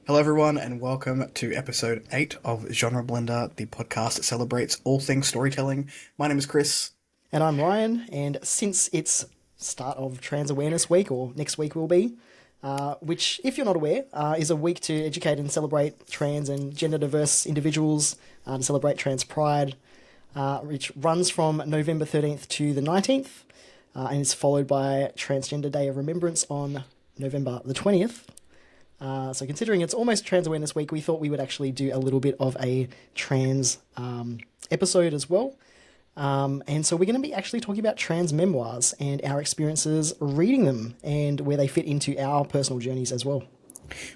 Hello, everyone, and welcome to episode 8 of Genre Blender, the podcast that celebrates all things storytelling. My name is Kris. And I'm Ryan, and since it's start of Trans Awareness Week, or next week will be, which, if you're not aware, is a week to educate and celebrate trans and gender diverse individuals, to celebrate Trans Pride, which runs from November 13th to the 19th, and is followed by Transgender Day of Remembrance on November the 20th. So considering it's almost Trans Awareness Week, we thought we would actually do a little bit of a trans episode as well. And so we're going to be actually talking about trans memoirs and our experiences reading them and where they fit into our personal journeys as well.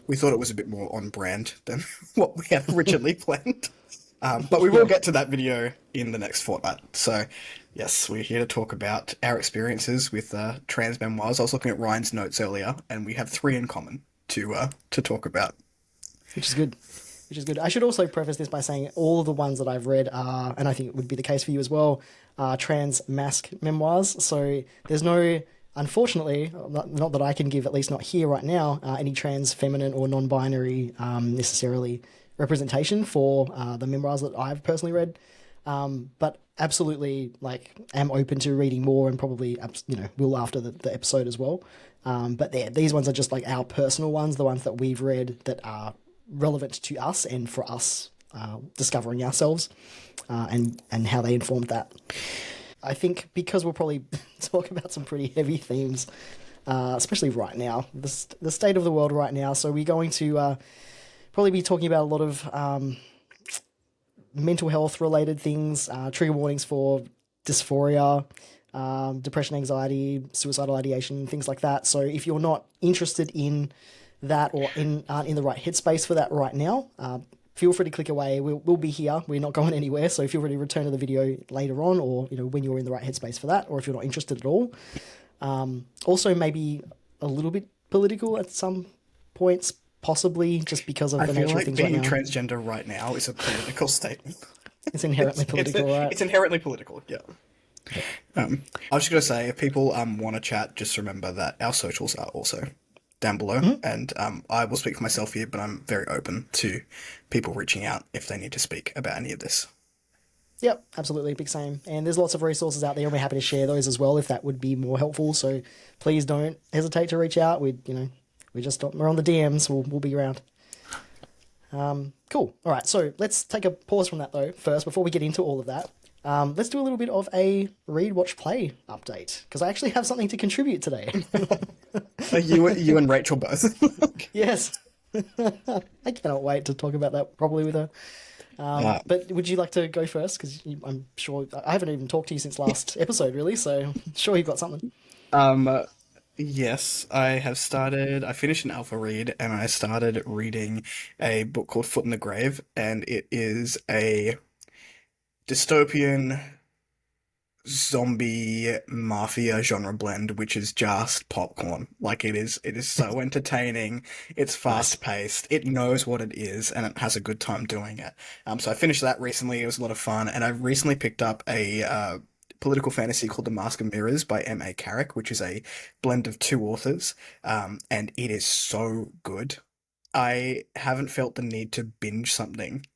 We thought it was a bit more on brand than what we had originally planned. But we will get to that video in the next fortnight. So, yes, we're here to talk about our experiences with trans memoirs. I was looking at Ryan's notes earlier, and we have 3 in common to talk about. Which is good. I should also preface this by saying all of the ones that I've read are, and I think it would be the case for you as well, trans masc memoirs. So there's no, unfortunately, not that I can give, at least not here right now, any trans, feminine, or non-binary necessarily representation for the memoirs that I've personally read. But absolutely, am open to reading more, and probably, will after the episode as well. But these ones are just our personal ones, the ones that we've read that are relevant to us and for us discovering ourselves and how they informed that. I think because we'll probably talk about some pretty heavy themes, especially right now, the state of the world right now. So we're going to probably be talking about a lot of mental health related things, trigger warnings for dysphoria, depression, anxiety, suicidal ideation, things like that. So if you're not interested in that or aren't in the right headspace for that right now, feel free to click away. We'll be here. We're not going anywhere. So feel free to return to the video later on, or when you're in the right headspace for that, or if you're not interested at all. Also, maybe a little bit political at some points, possibly just because of the nature of things right now. Being transgender right now is a political statement. It's inherently political, right? It's inherently political, yeah. I was just going to say, if people want to chat, just remember that our socials are also down below, and I will speak for myself here, but I'm very open to people reaching out if they need to speak about any of this. Yep, absolutely, big same. And there's lots of resources out there, and we're happy to share those as well if that would be more helpful. So please don't hesitate to reach out. We're on the DMs. We'll be around. Cool. All right, so let's take a pause from that though first before we get into all of that. Let's do a little bit of a read, watch, play update, because I actually have something to contribute today. You and Rachel both. Yes. I cannot wait to talk about that probably with her. But would you like to go first? Because I'm sure I haven't even talked to you since last episode, really, so I'm sure you've got something. Yes, I finished an alpha read, and I started reading a book called Foot in the Grave, and it is a dystopian zombie mafia genre blend, which is just popcorn. It is so entertaining. It's fast paced. It knows what it is, and it has a good time doing it. So I finished that recently. It was a lot of fun, and I recently picked up a political fantasy called The Mask of Mirrors by M.A. Carrick, which is a blend of 2 authors, and it is so good. I haven't felt the need to binge something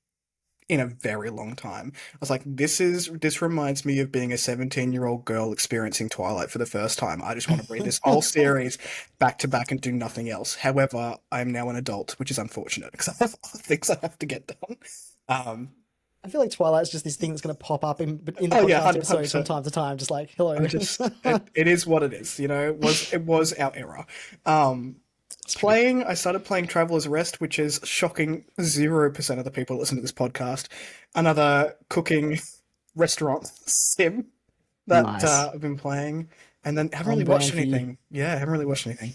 in a very long time. I was like, this reminds me of being a 17-year-old girl experiencing Twilight for the first time. I just want to read this whole series back to back and do nothing else. However, I'm now an adult, which is unfortunate because I have other things I have to get done. I feel like Twilight's just this thing that's going to pop up in the podcast episode from time to time, just like, hello. It is what it is, it was our era. I started playing Traveler's Rest, which is shocking 0% of the people that listen to this podcast. Another cooking restaurant sim that Nice. I've been playing. And then haven't really watched anything. Yeah, haven't really watched anything.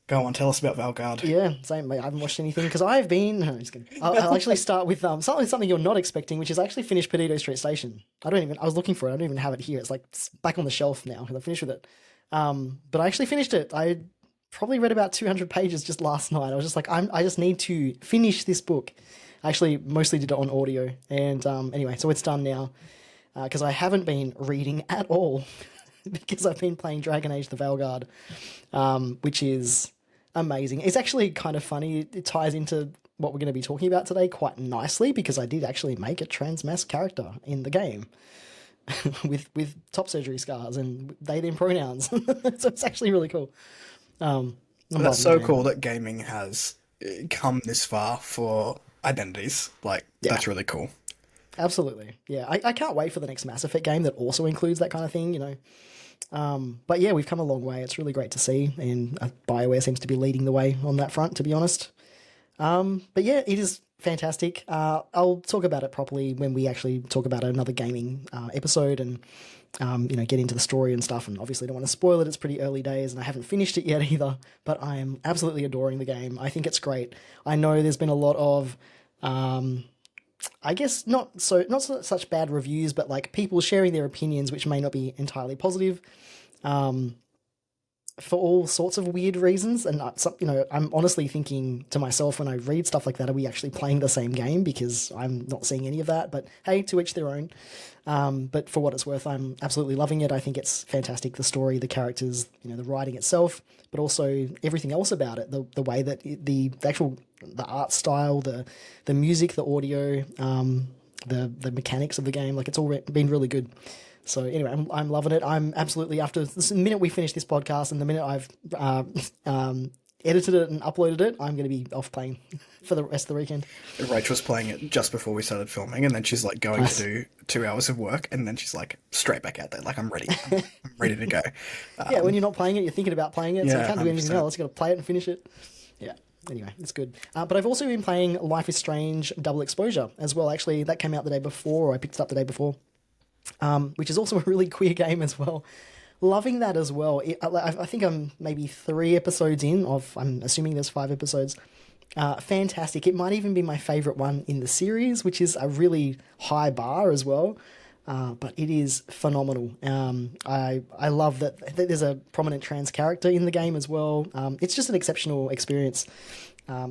Go on, tell us about Valgard. Yeah, same, mate. I haven't watched anything because I've been... No, I'm just kidding. I'll actually start with something you're not expecting, which is I actually finished Perdido Street Station. I was looking for it. I don't even have it here. It's back on the shelf now because I finished with it. But I actually finished it. I probably read about 200 pages just last night. I was just like, I just need to finish this book. I actually mostly did it on audio. And anyway, so it's done now because I haven't been reading at all because I've been playing Dragon Age the Valgard, which is amazing. It's actually kind of funny. It ties into what we're going to be talking about today quite nicely because I did actually make a trans mask character in the game with top surgery scars and they them pronouns. So it's actually really cool. I'm That's loving the so game. cool that gaming has come this far for identities. Like, Yeah, that's really cool. absolutely. Yeah, I can't wait for the next Mass Effect game that also includes that kind of thing. But yeah, we've come a long way. It's really great to see, and BioWare seems to be leading the way on that front. To be honest. But yeah, it is fantastic. I'll talk about it properly when we actually talk about another gaming episode and get into the story and stuff. And obviously, don't want to spoil it. It's pretty early days, and I haven't finished it yet either. But I am absolutely adoring the game. I think it's great. I know there's been a lot of, I guess not such bad reviews, but like people sharing their opinions, which may not be entirely positive. For all sorts of weird reasons. And I'm honestly thinking to myself when I read stuff like that, are we actually playing the same game? Because I'm not seeing any of that. But hey, to each their own. But for what it's worth, I'm absolutely loving it. I think it's fantastic. The story, the characters, the writing itself, but also everything else about it. The way that the art style, the music, the audio, the mechanics of the game, like it's all been really good. So anyway, I'm loving it. I'm absolutely, after the minute we finish this podcast and the minute I've edited it and uploaded it, I'm going to be off playing for the rest of the weekend. Rachel's playing it just before we started filming, and then she's like going to do 2 hours of work, and then she's like straight back out there, like I'm ready, I'm ready to go. Yeah, when you're not playing it, you're thinking about playing it, so you Yeah, can't do anything 100%. else. You've got to play it and finish it. Yeah. Anyway, it's good. But I've also been playing Life is Strange Double Exposure as well. Actually, that came out the day before, or I picked it up the day before. Which is also a really queer game as well. Loving that as well. I think I'm maybe 3 episodes in of, I'm assuming there's 5 episodes. Fantastic. It might even be my favourite one in the series, which is a really high bar as well. But it is phenomenal. I love that there's a prominent trans character in the game as well. It's just an exceptional experience.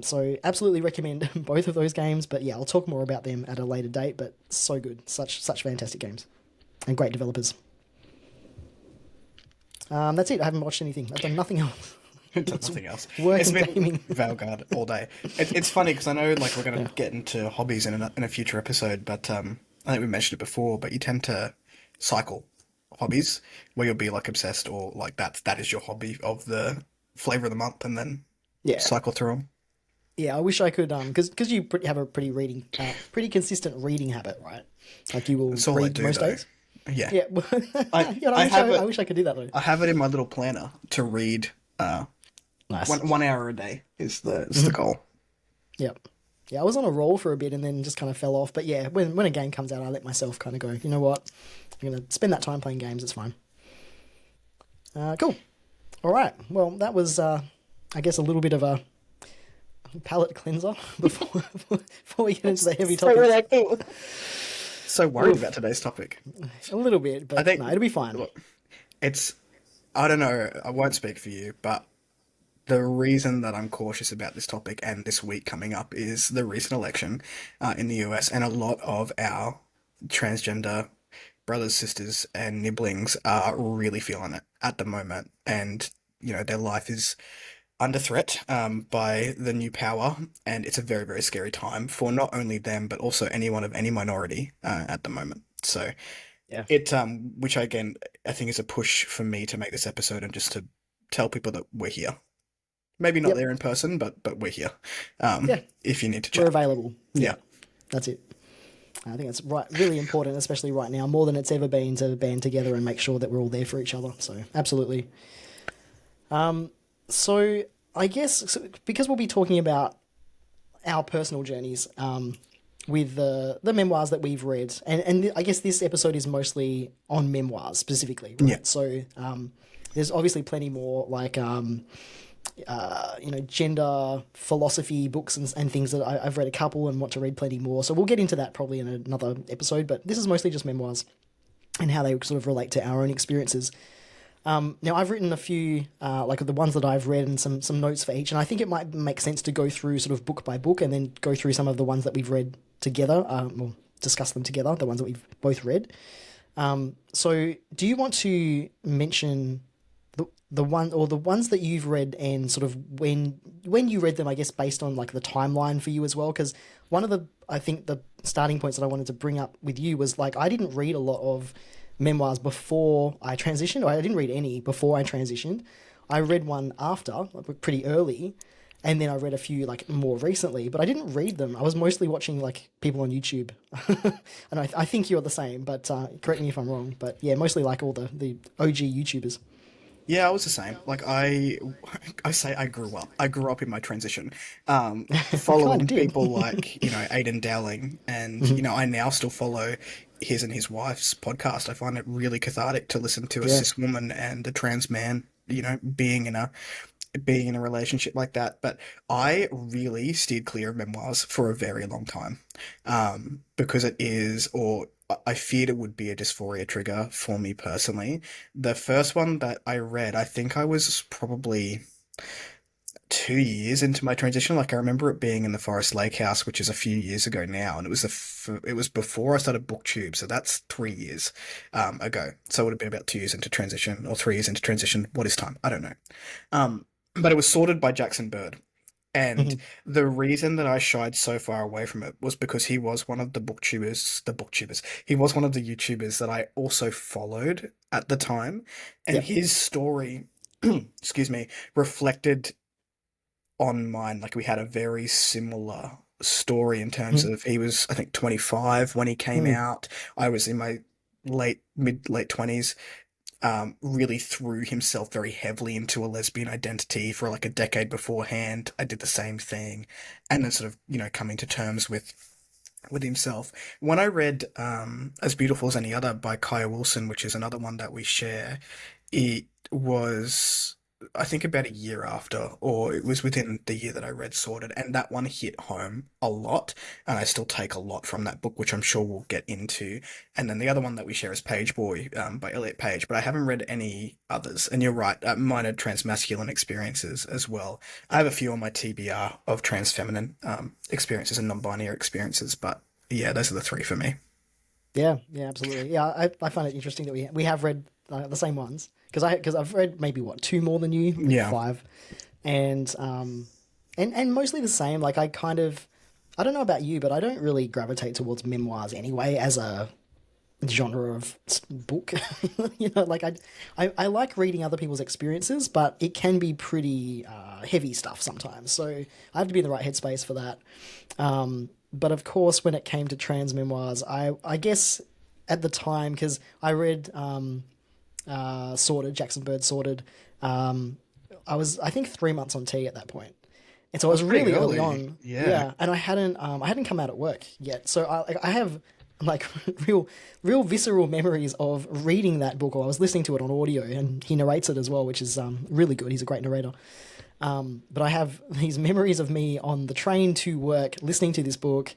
So absolutely recommend both of those games. But yeah, I'll talk more about them at a later date. But so good. Such fantastic games. And great developers. That's it. I haven't watched anything. I've done nothing else. Does nothing else. Work It's and been gaming. Valguard all day. It's funny because I know like we're going to get into hobbies in a future episode, but I think we mentioned it before. But you tend to cycle hobbies where you'll be like obsessed or like that is your hobby of the flavor of the month, and then Yeah. cycle through them. Yeah, I wish I could, because you have a pretty consistent reading habit, right? Like you will That's all I read do, most though. days. Yeah, Yeah, I yeah, I have I it. wish I could do that though. I have it in my little planner to read. Nice. 1 hour a day is the goal. Yep. Yeah, I was on a roll for a bit and then just kind of fell off. But yeah, when a game comes out, I let myself kind of go, you know what? I'm going to spend that time playing games. It's fine. Cool. All right. Well, that was, I guess, a little bit of a palate cleanser before we get into the heavy topics. So worried about today's topic. A little bit, but I think no, it'll be fine. it's, I don't know, I won't speak for you, but the reason that I'm cautious about this topic and this week coming up is the recent election in the US, and a lot of our transgender brothers, sisters, and nibblings are really feeling it at the moment, and their life is under threat by the new power, and it's a very, very scary time for not only them but also anyone of any minority at the moment. So Yeah. which again I think is a push for me to make this episode and just to tell people that we're here. Maybe not Yep. there in person, but we're here. Yeah. If you need to We're chat. available. Yeah. That's it. I think it's really important, especially right now, more than it's ever been, to band together and make sure that we're all there for each other. So, absolutely. So I guess because we'll be talking about our personal journeys with the memoirs that we've read, and I guess this episode is mostly on memoirs specifically, right? Yeah. So there's obviously plenty more like gender philosophy books and things that I've read a couple and want to read plenty more. So we'll get into that probably in another episode. But this is mostly just memoirs and how they sort of relate to our own experiences. Now, I've written a few, like the ones that I've read and some notes for each, and I think it might make sense to go through sort of book by book and then go through some of the ones that we've read together, or discuss them together, the ones that we've both read. So do you want to mention the ones that you've read and sort of when you read them, I guess based on like the timeline for you as well. Because one of the I think the starting points that I wanted to bring up with you was like I didn't read a lot of memoirs before I transitioned, or I didn't read any before I transitioned. I read one after, like pretty early, and then I read a few like more recently, but I didn't read them. I was mostly watching like people on YouTube, and I think you're the same. But correct me if I'm wrong. But yeah, mostly like all the OG YouTubers. Yeah, I was the same. Like I say I grew up. I grew up in my transition, Kind of following did. people like, Aidan Dowling, and I now still follow his and his wife's podcast. I find it really cathartic to listen to a Yeah. cis woman and a trans man, being in a relationship like that. But I really steered clear of memoirs for a very long time, because it is, or I feared it would be a dysphoria trigger for me personally. The first one that I read, I think I was probably 2 years into my transition. Like I remember it being in the Forest Lake House, which is a few years ago now, and it was before I started BookTube, so that's 3 years ago. So it would have been about 2 years into transition, or 3 years into transition. What is time? I don't know. But it was sorted by Jackson Bird. And the reason that I shied so far away from it was because he was one of he was one of the YouTubers that I also followed at the time. And Yep. his story, excuse me, reflected on mine. Like we had a very similar story in terms of he was, I think, 25 when he came out. I was in my late 20s. Really threw himself very heavily into a lesbian identity for like a decade beforehand. I did the same thing, and then sort of coming to terms with himself. When I read As Beautiful as Any Other by Kaya Wilson, which is another one that we share, it was, I think, about a year after, or it was within the year that I read Sorted, and that one hit home a lot, and I still take a lot from that book, which I'm sure we'll get into. And then the other one that we share is Pageboy, by Elliot Page, but I haven't read any others. And you're right, mine are transmasculine experiences as well. I have a few on my TBR of transfeminine experiences and non-binary experiences, but yeah, those are the three for me. Yeah, yeah, absolutely. Yeah, I find it interesting that we have read the same ones because I've read maybe what two more than you, maybe Yeah. five, and and mostly the same. Like I don't know about you, but I don't really gravitate towards memoirs anyway as a genre of book. Like I like reading other people's experiences, but it can be pretty heavy stuff sometimes. So I have to be in the right headspace for that. But of course, when it came to trans memoirs, I guess at the time because I read Sorted, Jackson Bird Sorted. I was I think 3 months on T at that point, and so I That's was pretty really early early. on. Yeah. Yeah, and I hadn't come out at work yet, so I have like real visceral memories of reading that book, or I was listening to it on audio, and he narrates it as well, which is really good. He's a great narrator. But I have these memories of me on the train to work, listening to this book,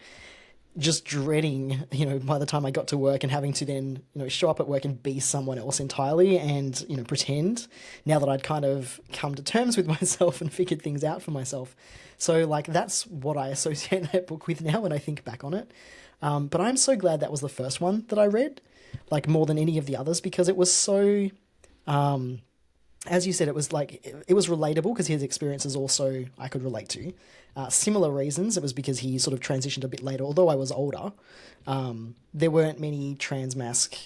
just dreading, by the time I got to work and having to then, show up at work and be someone else entirely and, pretend now that I'd kind of come to terms with myself and figured things out for myself. So, like, that's what I associate that book with now when I think back on it. But I'm so glad that was the first one that I read, like, more than any of the others, because it was so as you said, it was like it was relatable because his experiences also I could relate to. Similar reasons, it was because he sort of transitioned a bit later. Although I was older, there weren't many transmasc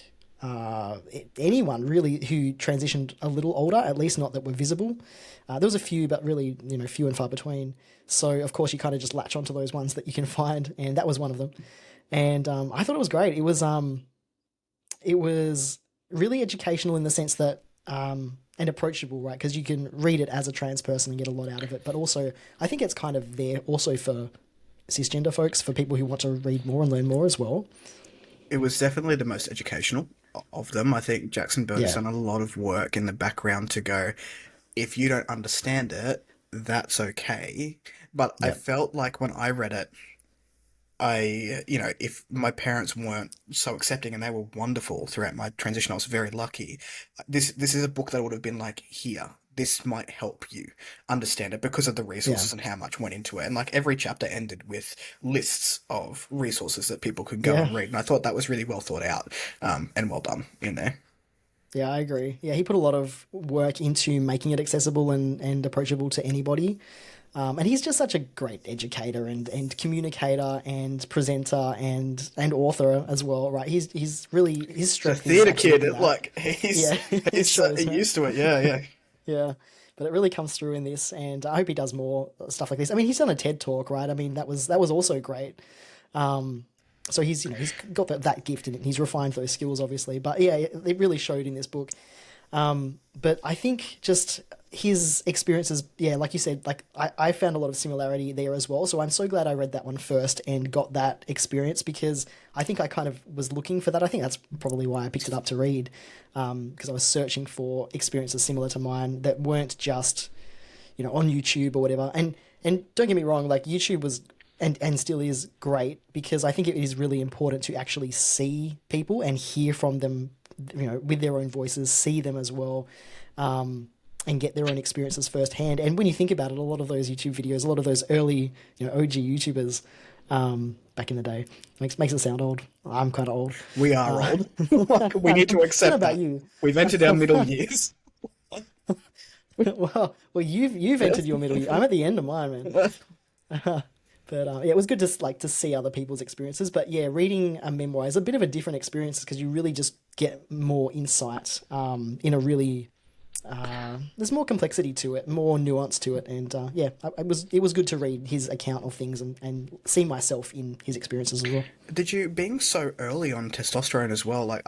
anyone really who transitioned a little older, at least not that were visible. There was a few, but really few and far between. So of course you kind of just latch onto those ones that you can find, and that was one of them. And I thought it was great. It was really educational in the sense that and approachable, right? Because you can read it as a trans person and get a lot out of it. But also, I think it's kind of there also for cisgender folks, for people who want to read more and learn more as well. It was definitely the most educational of them. I think Jackson Bird has Yeah, done a lot of work in the background to go, if you don't understand it, that's okay. But I yeah, felt like when I read it, if my parents weren't so accepting, and they were wonderful throughout my transition, I was very lucky. This is a book that would have been like, here, this might help you understand it because of the yeah, resources and how much went into it. And like every chapter ended with lists of resources that people could go yeah. and read. And I thought that was really well thought out, and well done in there. Yeah, I agree. Yeah, he put a lot of work into making it accessible and approachable to anybody. And he's just such a great educator and communicator and presenter and author as well, right? He's really his The strength is theatre kid, absolutely that. like Yeah, it he's so shows, man. used to it. Yeah, yeah. Yeah, but it really comes through in this, and I hope he does more stuff like this. I mean, he's done a TED talk, right? I mean, that was also great. So he's he's got that gift in it. And he's refined those skills, obviously. But yeah, it really showed in this book. But I think just his experiences, yeah, like you said, like I found a lot of similarity there as well. So I'm so glad I read that one first and got that experience because I think I kind of was looking for that. I think that's probably why I picked it up to read, because I was searching for experiences similar to mine that weren't just, on YouTube or whatever. And don't get me wrong, like YouTube was and still is great because I think it is really important to actually see people and hear from them, with their own voices, see them as well, and get their own experiences firsthand. And when you think about it, a lot of those YouTube videos, a lot of those early, OG YouTubers, back in the day, makes it sound old. I'm kind of old. We are old. Like, we I need don't to know accept about that. you. We've entered our middle years. Well, you've entered your middle. I'm at the end of mine, man. But yeah, it was good to to see other people's experiences. But yeah, reading a memoir is a bit of a different experience because you really just get more insight in a really there's more complexity to it, more nuance to it, and yeah, it was good to read his account of things and see myself in his experiences as well. Did you, being so early on testosterone as well, like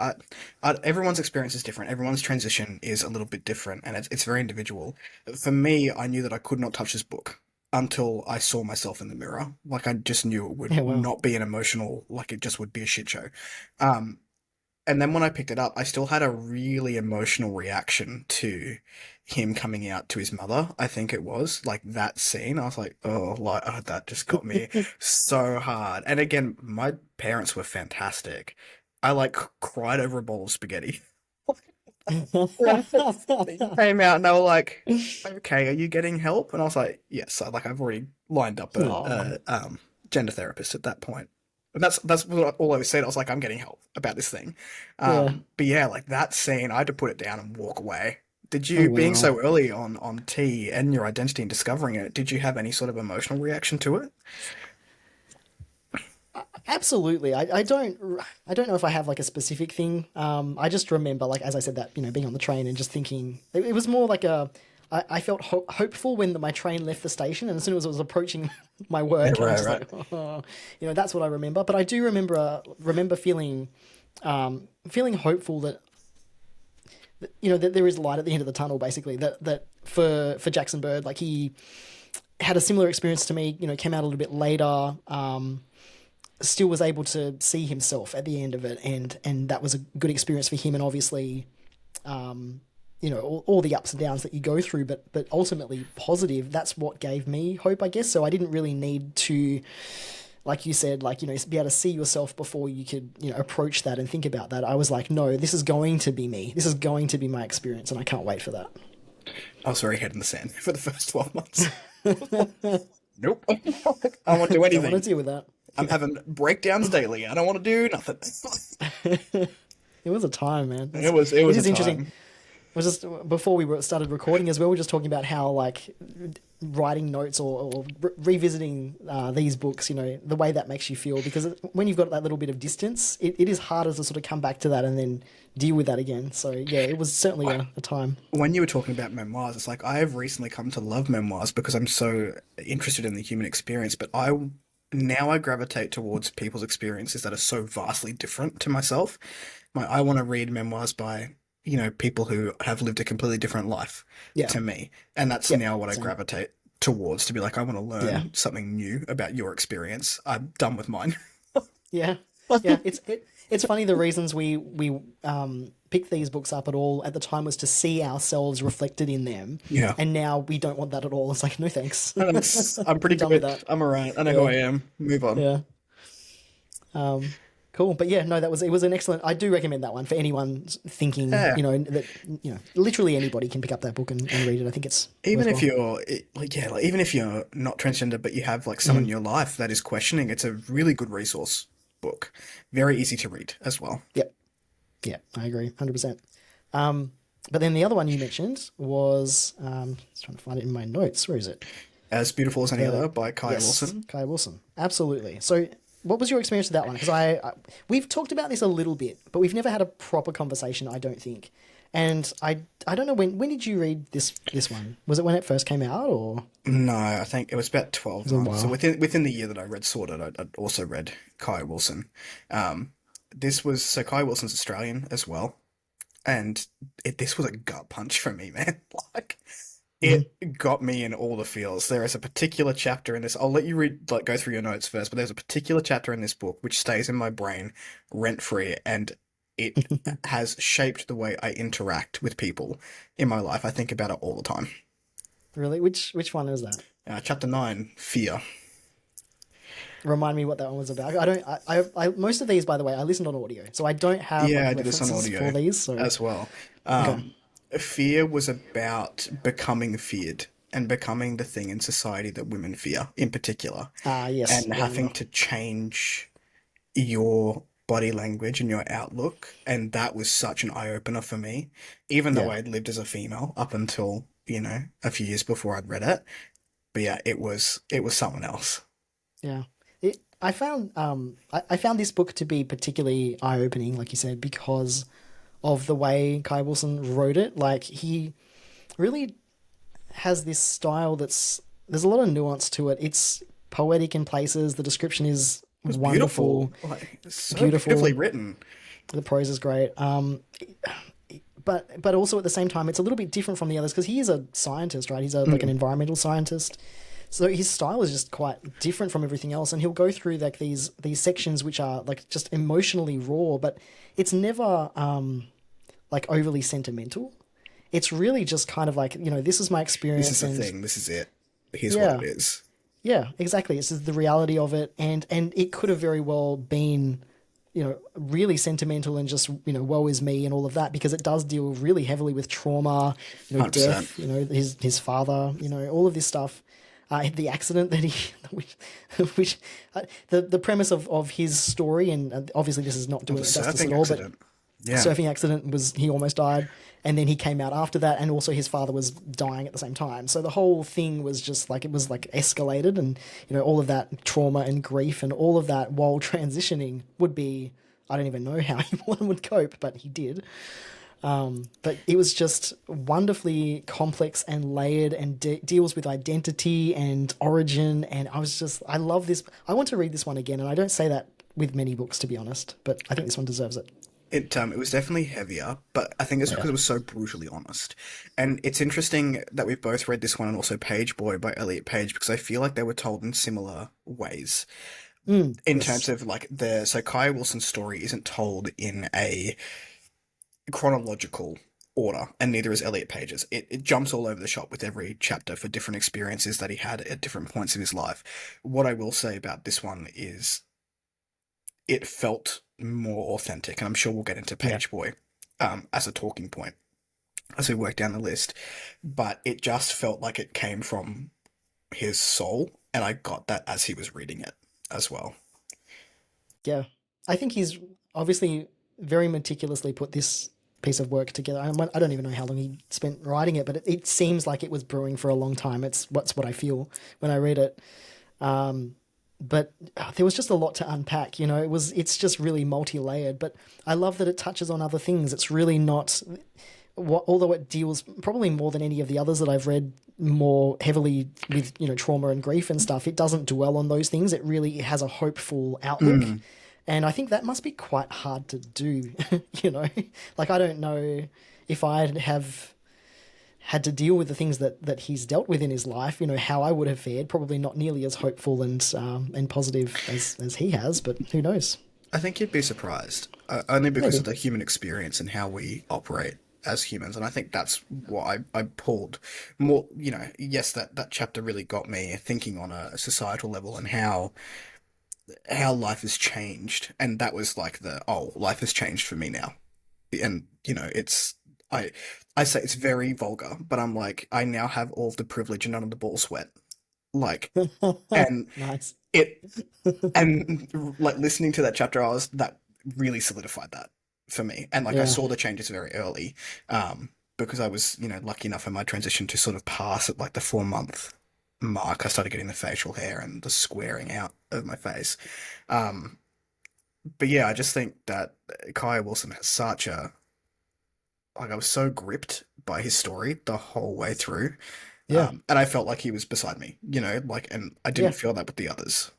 everyone's experience is different. Everyone's transition is a little bit different, and it's very individual. For me, I knew that I could not touch this book until I saw myself in the mirror. Like, I just knew it would Yeah, well, not be an emotional, like, it just would be a shit show. Um, and then when I picked it up, I still had a really emotional reaction to him coming out to his mother. I think it was like that scene. I was like, oh, like, that just got me so hard. And again, my parents were fantastic. I like cried over a bowl of spaghetti. They came out and they were like, "Okay, are you getting help?" And I was like, "Yes." So, like, I've already lined up oh, a gender therapist at that point, and that's what all I was said. I was like, "I'm getting help about this thing." yeah. But yeah, like that scene, I had to put it down and walk away. Did Oh you, being wow. so early on T and your identity and discovering it, did you have any sort of emotional reaction to it? Absolutely. I don't know if I have like a specific thing. I just remember, like as I said, that being on the train and just thinking it was more like I felt hopeful when my train left the station, and as soon as it was approaching my Yeah, work, I was right, just right. like, oh, that's what I remember. But I do remember feeling hopeful that that there is light at the end of the tunnel. Basically, that for Jackson Bird, like he had a similar experience to me. Came out a little bit later. Still was able to see himself at the end of it, and that was a good experience for him. And obviously, all the ups and downs that you go through, but ultimately positive. That's what gave me hope, I guess. So I didn't really need to, like you said, like be able to see yourself before you could approach that and think about that. I was like, no, this is going to be me. This is going to be my experience, and I can't wait for that. I was very head in the sand for the first 12 months. Nope. I won't do Don't want to anything. deal with that. I'm having breakdowns daily. I don't want to do nothing. It was a time, man. It It was a is interesting. time. Was just before we started recording as well. We are just talking about how like writing notes or revisiting these books. The way that makes you feel because when you've got that little bit of distance, it is harder to sort of come back to that and then deal with that again. So yeah, it was certainly a time. When you were talking about memoirs, it's like I have recently come to love memoirs because I'm so interested in the human experience. But I gravitate towards people's experiences that are so vastly different to myself. I want to read memoirs by people who have lived a completely different life Yeah. to me, and that's Yep. now what I Same. gravitate towards. To be like, I want to Yeah. learn something new about your experience. I'm done with mine. Yeah. Yeah. It's funny the reasons we picked these books up at all at the time was to see ourselves reflected in them, Yeah. and now we don't want that at all. It's like no thanks. I'm We're pretty done with good. that. I'm alright. I know who Yeah. I am. Move on. Yeah. Cool, but yeah, no, it was an excellent. I do recommend that one for anyone thinking, Yeah. that literally anybody can pick up that book and read it. I think it's Even if worthwhile. like even if you're not transgender, but you have like someone in your life that is questioning, it's a really good resource book. Very easy to read as well. Yep, yeah, I agree, 100%. Um, but then the other one you mentioned was I was trying to find it in my notes. Where is it? As Beautiful as Any The Other by Kai Yes, Wilson. Kai Wilson. Absolutely. So, what was your experience with that one? Because we've talked about this a little bit, but we've never had a proper conversation. I don't think. And I don't know when did you read this one? Was it when it first came out, or No, I think it was about 12 was it a months. So while? within the year that I read Sorted, I'd also read Kai Wilson. Um, this was so Kai Wilson's Australian as well, and this was a gut punch for me, man. Like Hmm. it got me in all the feels. There is a particular chapter in this. I'll let you read, like, go through your notes first, but there's a particular chapter in this book which stays in my brain rent free, and it has shaped the way I interact with people in my life. I think about it all the time. Really? Which one is that? Chapter 9, Fear. Remind me what that one was about. I don't. Most of these, by the way, I listened on audio, so I don't have Yeah, like I did this on references for audio these. So as well. okay. Fear was about becoming feared and becoming the thing in society that women fear, in particular, Ah, yes. and Yeah, having yeah. to change your body language and your outlook. And that was such an eye opener for me, even though Yeah. I'd lived as a female up until, a few years before I'd read it. But yeah, it was something else. Yeah. I found this book to be particularly eye-opening, like you said, because of the way Kai Wilson wrote it. Like he really has this style that's there's a lot of nuance to it. It's poetic in places. The description is It was beautiful, wonderful, like so beautifully beautiful. written. The prose is great. But also at the same time, it's a little bit different from the others because he is a scientist, right? He's like an Mm, environmental scientist. So his style is just quite different from everything else, and he'll go through like these sections which are like just emotionally raw, but it's never like overly sentimental. It's really just kind of like this is my this is experience, the and thing. This is it. Here's what it yeah, is. yeah, exactly. It's just the reality of it, and it could have very well been really sentimental and just woe is me and all of that because it does deal really heavily with trauma, 100%. death, his father, all of this stuff. The accident that he, which the premise of his story, and obviously this is not Well, doing the it justice at surfing all, but accident. Yeah. surfing accident was he almost died, and then he came out after that, and also his father was dying at the same time. So the whole thing was just like it was like escalated, and all of that trauma and grief and all of that while transitioning would be. I don't even know how one would cope, but he did. But it was just wonderfully complex and layered and deals with identity and origin. And I love this. I want to read this one again. And I don't say that with many books, to be honest, but I think this one deserves it. It was definitely heavier, but I think it's Yeah. because it was so brutally honest. And it's interesting that we've both read this one and also Pageboy by Elliot Page because I feel like they were told in similar ways. Mm, In terms yes. of like so Kai Wilson's story isn't told in a chronological order, and neither is Elliot Page's. It jumps all over the shop with every chapter for different experiences that he had at different points of his life. What I will say about this one is it felt more authentic, and I'm sure we'll get into Yeah. Pageboy as a talking point as we work down the list. But it just felt like it came from his soul, and I got that as he was reading it as well. Yeah. I think he's obviously very meticulously put this piece of work together. I don't even know how long he spent writing it, but it seems like it was brewing for a long time. It's what's what I feel when I read it. Um, but there was just a lot to unpack. It's just really multi-layered. But I love that it touches on other things. It's really not although it deals probably more than any of the others that I've read more heavily with trauma and grief and stuff. It doesn't dwell on those things. It really has a hopeful outlook, Mm. and I think that must be quite hard to do. you know, like I don't know if I'd have had to deal with the things that he's dealt with in his life. How I would have fared. Probably not nearly as hopeful and positive as he has, but who knows? I think you'd be surprised, only because of Maybe. the human experience and how we operate as humans. And I think that's what I pulled more. Yes, that chapter really got me thinking on a societal level and how life has changed. And that was like life has changed for me now. And it's I I say it's very vulgar, but I'm like I now have all of the privilege and none of the ball sweat. Like, and Nice. it and like listening to that chapter, that really solidified that. for me. And like I Yeah. saw the changes very early, because I was, lucky enough in my transition to sort of pass at like the 4 month mark. I started getting the facial hair and the squaring out of my face. Um, but yeah, I just think that Kai Wilson has such a like I was so gripped by his story the whole way through. Yeah. And I felt like he was beside me, and I didn't Yeah. feel that with the others.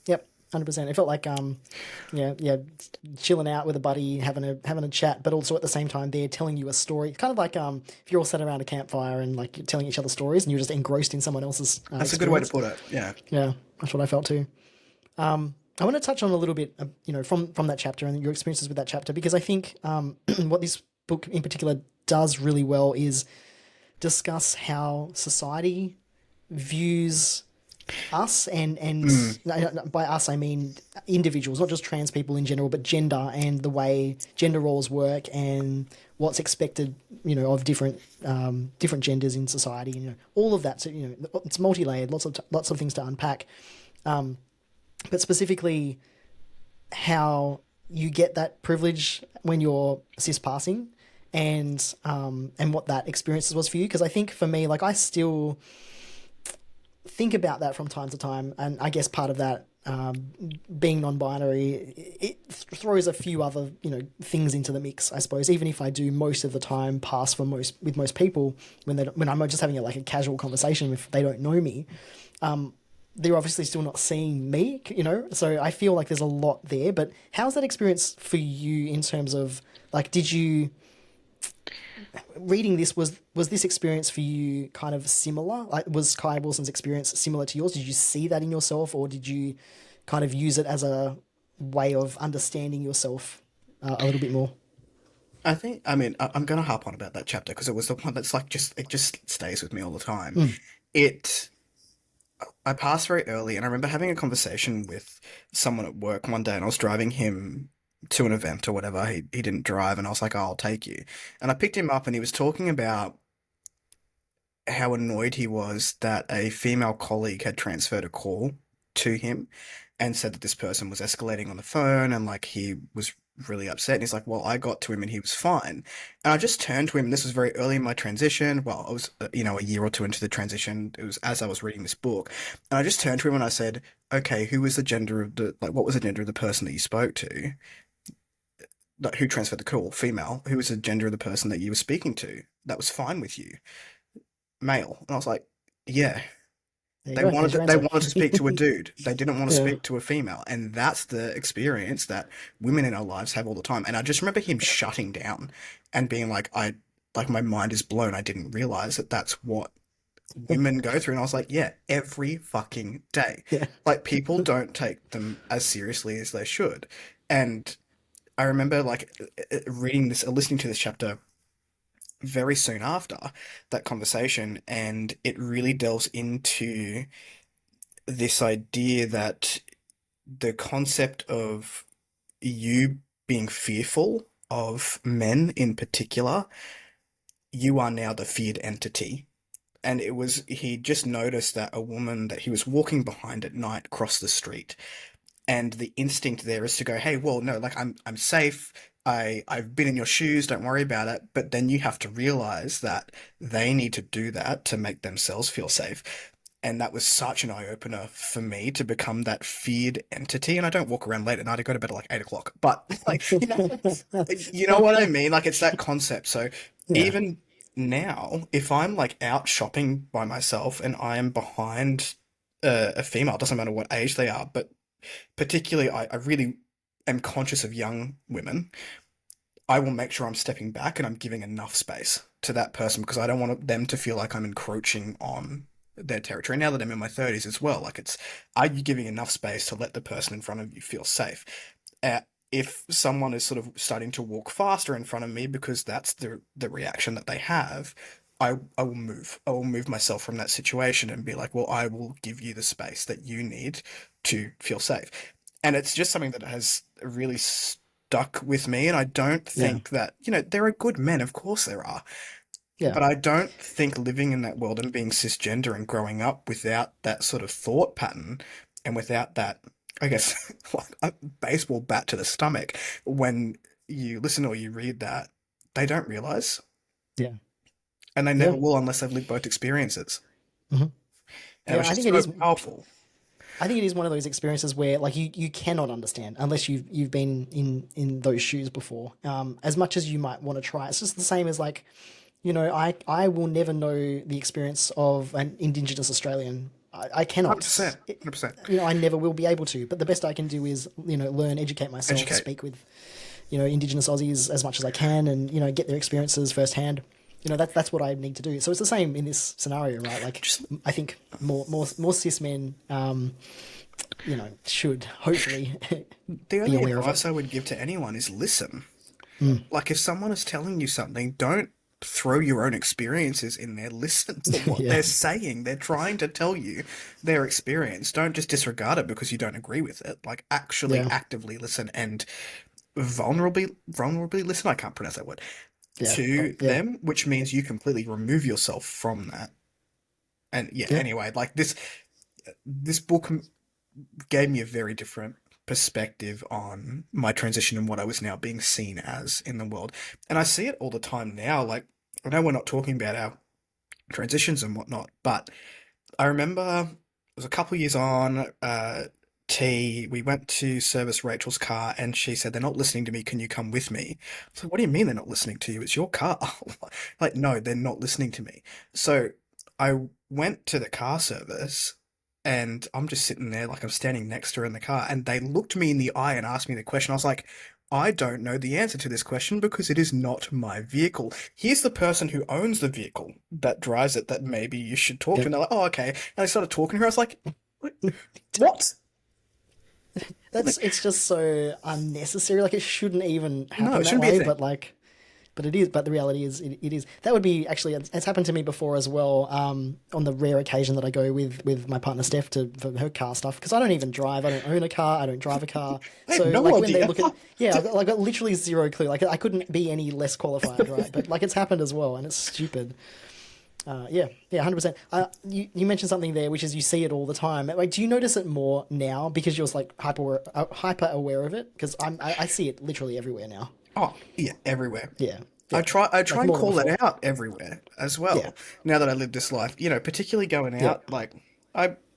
Yep. 100%. It felt like yeah, yeah, chilling out with a buddy, having a chat, but also at the same time they're telling you a story. Kind of like if you're all sat around a campfire and like you're telling each other stories and you're just engrossed in someone else's That's a good way to experience. put it. Yeah. Yeah, that's what I felt too. I want to touch on a little bit, from that chapter and your experiences with that chapter, because I think what this book in particular does really well is discuss how society views us and Mm. by us I mean individuals, not just trans people in general, but gender and the way gender roles work and what's expected, of different genders in society. All of that. So it's multi-layered, lots of things to unpack. But specifically how you get that privilege when you're cis passing, and what that experience was for you. Because I think for me, like I still think about that from time to time, and I guess part of that, being non-binary, it throws a few other things into the mix. I suppose even if I do most of the time pass for most people when I'm just having a casual conversation if they don't know me, they're obviously still not seeing me, So I feel like there's a lot there. But how's that experience for you in terms of like, did you reading this was this experience for you kind of similar? Like, was Kai Wilson's experience similar to yours? Did you see that in yourself, or did you kind of use it as a way of understanding yourself a little bit more? I mean, I'm gonna harp on about that chapter because it was the one that's like it just stays with me all the time. Mm. It I passed very early, and I remember having a conversation with someone at work one day, and I was driving him to an event or whatever. He didn't drive, and I was like, "Oh, I'll take you." And I picked him up, and he was talking about how annoyed he was that a female colleague had transferred a call to him and said that this person was escalating on the phone, and like he was really upset. And he's like, "Well, I got to him and he was fine." And I just turned to him. This was very early in my transition. Well, I was, a year or two into the transition. It was as I was reading this book. And I just turned to him and I said, "Okay, who was the gender of what was the gender of the person that you spoke to? Like, who transferred the call? Female. Who was the gender of the person that you were speaking to? That was fine with you? Male." And I was like, "Yeah." There you They go. wanted There's to, your they answer. wanted to speak to a dude. They didn't want to Yeah. speak to a female, and that's the experience that women in our lives have all the time. And I just remember him shutting down and being like, "I like my mind is blown. I didn't realize that that's what women go through." And I was like, "Yeah, every fucking day. Yeah. Like people don't take them as seriously as they should." And I remember like reading this, listening to this chapter very soon after that conversation, and it really delves into this idea that the concept of you being fearful of men in particular, you are now the feared entity. And he just noticed that a woman that he was walking behind at night crossed the street. And the instinct there is to go, "Hey, well, no, like I'm safe. I've been in your shoes, don't worry about it." But then you have to realize that they need to do that to make themselves feel safe. And that was such an eye opener for me to become that feared entity. And I don't walk around late at night. I go to bed at like 8 o'clock. But like, you know what I mean? Like it's that concept. So Yeah. even now, if I'm like out shopping by myself and I am behind a female, it doesn't matter what age they are, but particularly I really am conscious of young women. I will make sure I'm stepping back and I'm giving enough space to that person because I don't want them to feel like I'm encroaching on their territory. Now that I'm in my 30s as well, like are you giving enough space to let the person in front of you feel safe? Uh, if someone is sort of starting to walk faster in front of me because that's the reaction that they have, I will move. I will move myself from that situation and be like, well, I will give you the space that you need to feel safe. And it's just something that has really stuck with me. And I don't Yeah. think that, there are good men, of course there are. Yeah. But I don't think living in that world and being cisgender and growing up without that sort of thought pattern and without that, I guess, like a baseball bat to the stomach when you listen or you read that, they don't realize, Yeah. and they never Yeah. will unless they've lived both experiences. Hmm. And it Yeah. was I just think it so is. powerful. I think it is one of those experiences where like you cannot understand unless you've been in those shoes before. As much as you might want to try, it's just the same as like, I will never know the experience of an Indigenous Australian. I cannot. 100%. 100%. I never will be able to. But the best I can do is learn, educate myself, Educate. speak with Indigenous Aussies as much as I can, and get their experiences firsthand. That's what I need to do. So it's the same in this scenario, right? Like Just I think more cis men, should hopefully the be only aware of it. advice I would give to anyone is listen. Like if someone is telling you something, don't throw your own experiences in there. Listen to what Yeah, they're saying. They're trying to tell you their experience. Don't just disregard it because you don't agree with it. Like actually yeah, actively listen and vulnerably listen. I can't pronounce that word yeah, to yeah, them, which means you completely remove yourself from that. And yeah, yeah, anyway, like this book gave me a very different perspective on my transition and what I was now being seen as in the world. And I see it all the time now. Like, I know we're not talking about our transitions and whatnot, but I remember it was a couple of years on, we went to service Rachel's car and she said, "They're not listening to me. Can you come with me?" So, what do you mean they're not listening to you? It's your car. Like, no, they're not listening to me. So I went to the car service and I'm just sitting there, like I'm standing next to her in the car, and they looked me in the eye and asked me the question. I was like, I don't know the answer to this question because it is not my vehicle. Here's the person who owns the vehicle that drives it that maybe you should talk to. yeah. And they're like, oh, okay. And I started talking to her. I was like, what? It's just so unnecessary. Like it shouldn't even No, happen it that shouldn't be a way. thing. But it is. But the reality is, it is. That would be actually. It's happened to me before as well. On the rare occasion that I go with my partner Steph for her car stuff, because I don't even drive. I don't own a car. I don't drive a car. I have So no like when they idea. look at, yeah, I've got literally zero clue. Like I couldn't be any less qualified, right? But like it's happened as well, and it's stupid. Yeah, yeah, 100%. You mentioned something there, which is you see it all the time. Like, do you notice it more now because you're like hyper aware of it? Because I see it literally everywhere now. Oh, yeah, everywhere. Yeah, I yeah, try like and more than call before. it out everywhere as Yeah, well. Now that I live this life, particularly going yeah, out, like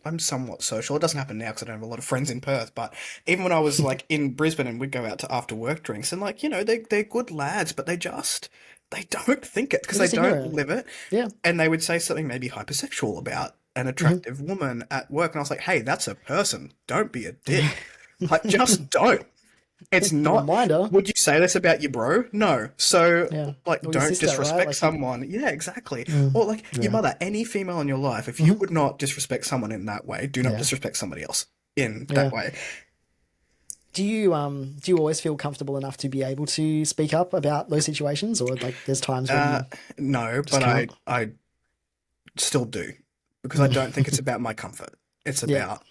I'm somewhat social. It doesn't happen now because I don't have a lot of friends in Perth. But even when I was like in Brisbane and we'd go out to after work drinks, and like they're good lads, but they don't think it because they're they just don't ignorant. live it, Yeah, and they would say something maybe hypersexual about an hmm, attractive woman at work, and I was like, hey, that's a person. Don't be a dick. Like just don't. It's not. reminder. Would you say this about your bro? No. So, Yeah, like, or your don't sister, right? disrespect Like you. someone. Yeah, exactly. Mm, Or like your yeah, mother, any female in your life. If you hmm, would not disrespect someone in that way, do not yeah, disrespect somebody else in that yeah. way. Do you always feel comfortable enough to be able to speak up about those situations, or like there's times where Uh, you no, just but can't? I still do because I don't think Mm. it's about my comfort. It's Yeah. about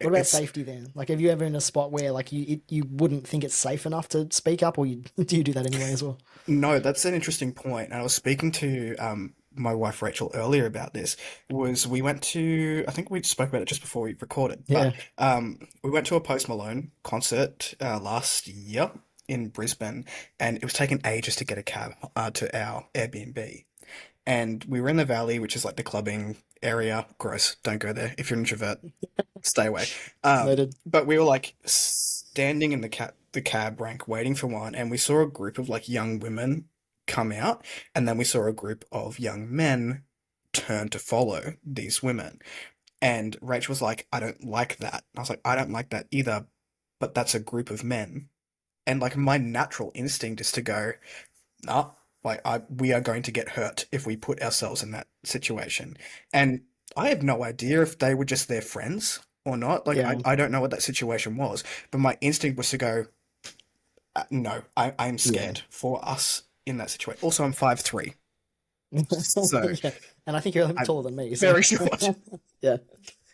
What about it's safety then? Like, have you ever in a spot where like you wouldn't think it's safe enough to speak up, or do you do that anyway as well? No, that's an interesting point. And I was speaking to my wife Rachel earlier about this. Was we went to I think we spoke about it just before we recorded, but Yeah. we went to a Post Malone concert last year in Brisbane, and it was taking ages to get a cab to our Airbnb. And we were in the Valley, which is like the clubbing area. Gross, don't go there. If you're an introvert, stay away. Noted. But we were like standing in the cab rank waiting for one, and we saw a group of like young women come out, and then we saw a group of young men turn to follow these women. And Rachel was like, "I don't like that." And I was like, "I don't like that either, but that's a group of men." And like my natural instinct is to go, "Nah, like we are going to get hurt if we put ourselves in that situation." And I have no idea if they were just their friends or not. Like Yeah. I don't know what that situation was, but my instinct was to go, no, I'm Yeah. scared for us in that situation. Also, I'm 5'3", so Yeah. And I think you're I'm taller than me, so very short. yeah.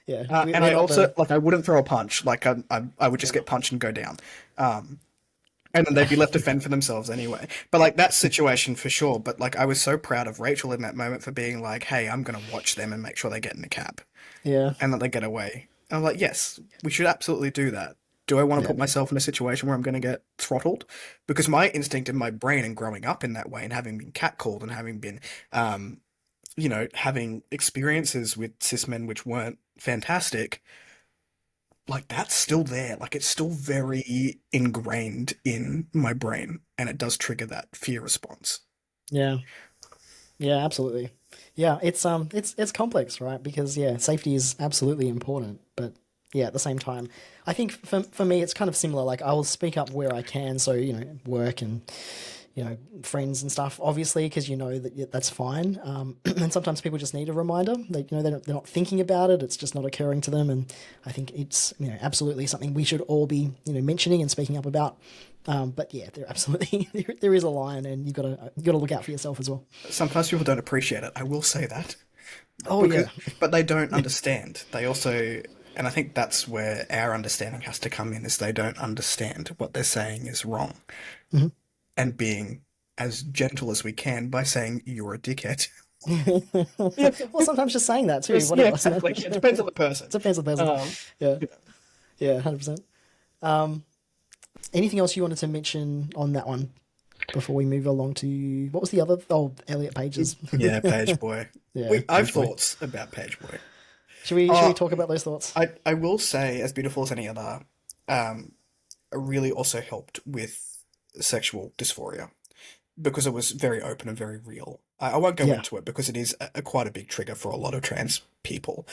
Yeah. And We're I not also the like I wouldn't throw a punch. Like I would just yeah. get punched and go down. Um, and then they'd be left to fend for themselves anyway. But like that situation for sure. But like I was so proud of Rachel in that moment for being like, "Hey, I'm gonna watch them and make sure they get in a cab Yeah. and that they get away." And I'm like, "Yes, we should absolutely do that." Do I want to Yeah. put myself in a situation where I'm going to get throttled? Because my instinct in my brain and growing up in that way and having been catcalled and having been, having experiences with cis men which weren't fantastic, like that's still there. Like it's still very ingrained in my brain and it does trigger that fear response. Yeah. Yeah, absolutely. Yeah, it's complex, right? Because yeah, safety is absolutely important, but yeah, at the same time, I think for me it's kind of similar. Like I will speak up where I can, so work and friends and stuff, obviously, because that that's fine. And sometimes people just need a reminder. They're not thinking about it. It's just not occurring to them. And I think it's absolutely something we should all be mentioning and speaking up about. But yeah, there absolutely there is a line, and you got to look out for yourself as well. Sometimes people don't appreciate it. I will say that. Oh Because, yeah, but they don't understand. They also, and I think that's where our understanding has to come in, is they don't understand what they're saying is wrong. Mhm. And being as gentle as we can by saying you're a dickhead. Well, sometimes just saying that too, Yeah, whatever. exactly. It depends on the person. Depends on the person. Um, Yeah, yeah. yeah, 100%. Anything else you wanted to mention on that one before we move along to what was the other? Oh, Elliot Pages. Yeah, Pageboy. Yeah, I've Page Boy. thoughts about Pageboy. Should we Uh, talk about those thoughts? I will say, as beautiful as any other, um, it really also helped with sexual dysphoria because it was very open and very real. I won't go Yeah, into it because it is quite a big trigger for a lot of trans people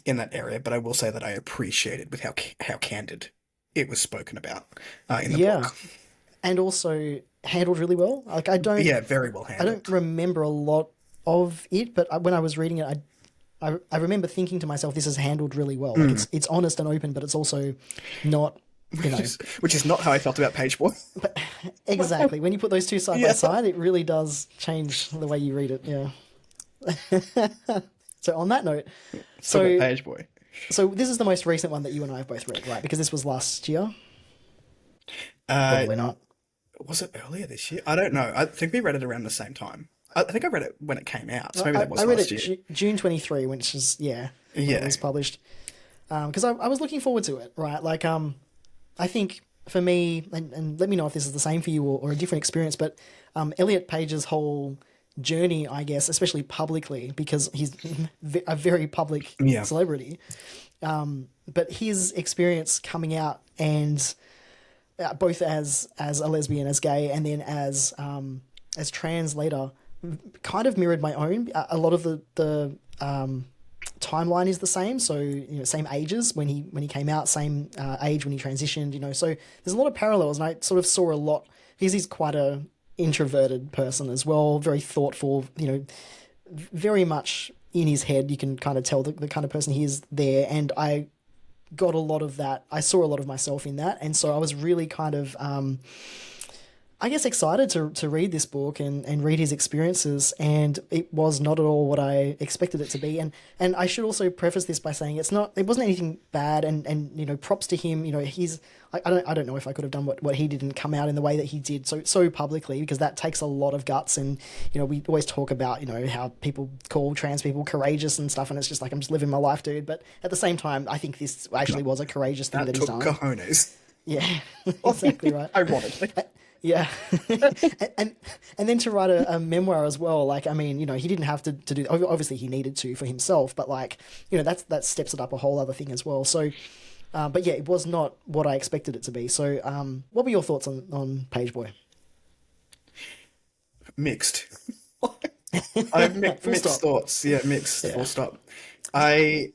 in that area. But I will say that I appreciated with how candid it was spoken about in the yeah, book. and also handled really well. Like Yeah, very well I don't handled. remember a lot of it, but when I was reading it, I remember thinking to myself, this is handled really well. Like Mm. it's honest and open, but it's also not, you know, Which is not how I felt about Pageboy. exactly. When you put those two side by Yeah. side, it really does change the way you read it. Yeah. So on that note, Let's talk about so Pageboy. so this is the most recent one that you and I have both read, right? Because this was last year. Uh, Probably not. was it earlier this year? I don't know. I think we read it around the same time. I think I read it when it came out, so maybe that I was read last it year. June 23, which is yeah when it Yeah. was published. Because I was looking forward to it, right? Like I think for me, and let me know if this is the same for you or a different experience, but Elliot Page's whole journey, I guess, especially publicly, because he's a very public Yeah. celebrity, but his experience coming out and both as a lesbian, as gay, and then as trans later, kind of mirrored my own. A lot of the timeline is the same, so same ages when he came out, same age when he transitioned. So there's a lot of parallels, and I sort of saw a lot because he's quite a introverted person as well, very thoughtful. Very much in his head. You can kind of tell the kind of person he is there, and I got a lot of that. I saw a lot of myself in that, and so I was really kind of I guess excited to read this book and read his experiences, and it was not at all what I expected it to be. And I should also preface this by saying it wasn't anything bad, and props to him. He's I don't know if I could have done what he did and come out in the way that he did so publicly, because that takes a lot of guts. And we always talk about how people call trans people courageous and stuff, and it's just like, I'm just living my life, dude. But at the same time, I think this actually was a courageous thing That that he's took done. cojones. Yeah, exactly right. Ironically. Yeah, and and then to write a memoir as well. Like, I mean, he didn't have to do. Obviously, he needed to for himself, but like, that steps it up a whole other thing as well. So, but yeah, it was not what I expected it to be. So, what were your thoughts on Pageboy? Mixed. I have Full mixed stop. thoughts. Yeah, mixed. Yeah, Full stop. I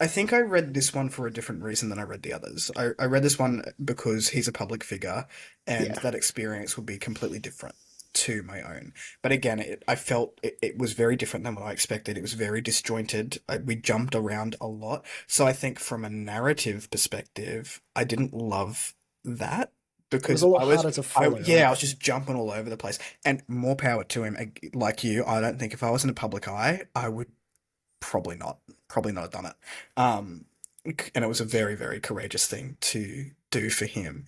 I think I read this one for a different reason than I read the others. I read this one because he's a public figure, and yeah, that experience would be completely different to my own. But again, I felt it was very different than what I expected. It was very disjointed. We jumped around a lot. So I think from a narrative perspective, I didn't love that it was because a lot harder to follow, right? yeah, I was just jumping all over the place. And more power to him. Like you, I don't think if I was in a public eye, I would probably not have done it. Um, and it was a very, very courageous thing to do for him.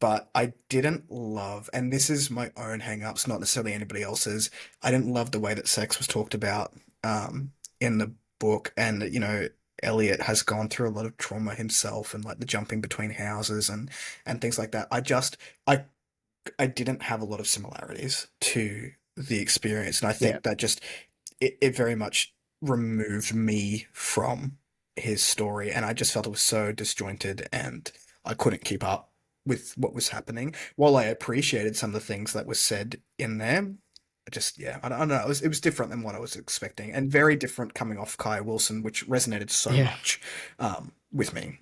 But I didn't love, and this is my own hang-ups, not necessarily anybody else's. I didn't love the way that sex was talked about in the book, and Elliot has gone through a lot of trauma himself and like the jumping between houses and things like that. I I didn't have a lot of similarities to the experience, and I Yeah. think that just it very much removed me from his story, and I just felt it was so disjointed, and I couldn't keep up with what was happening. While I appreciated some of the things that was said in there, I just yeah, I don't know. It was different than what I was expecting, and very different coming off Kai Wilson, which resonated so Yeah. much with me.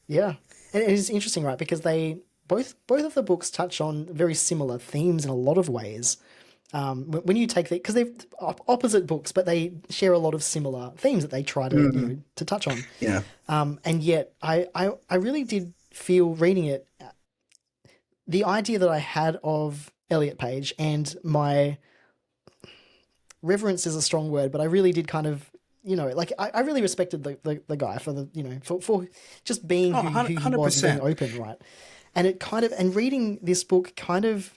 Yeah. And it is interesting, right? Because they both of the books touch on very similar themes in a lot of ways. When you take the because they're opposite books, but they share a lot of similar themes that they try to Mm, to touch on. yeah. And yet, I really did feel reading it the idea that I had of Elliot Page and my reverence is a strong word, but I really did kind of like I really respected the guy for the for just being Oh, who he was and being 100%. open, right? And it kind of and reading this book kind of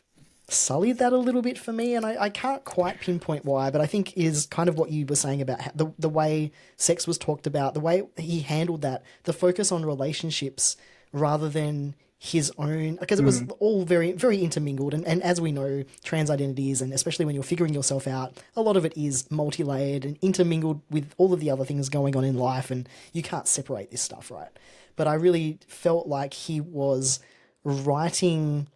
sullied that a little bit for me, and I can't quite pinpoint why, but I think is kind of what you were saying about the way sex was talked about, the way he handled that, the focus on relationships rather than his own, because it was Mm, all very intermingled, and as we know, trans identities, and especially when you're figuring yourself out, a lot of it is multi-layered and intermingled with all of the other things going on in life, and you can't separate this stuff, right? But I really felt like he was writing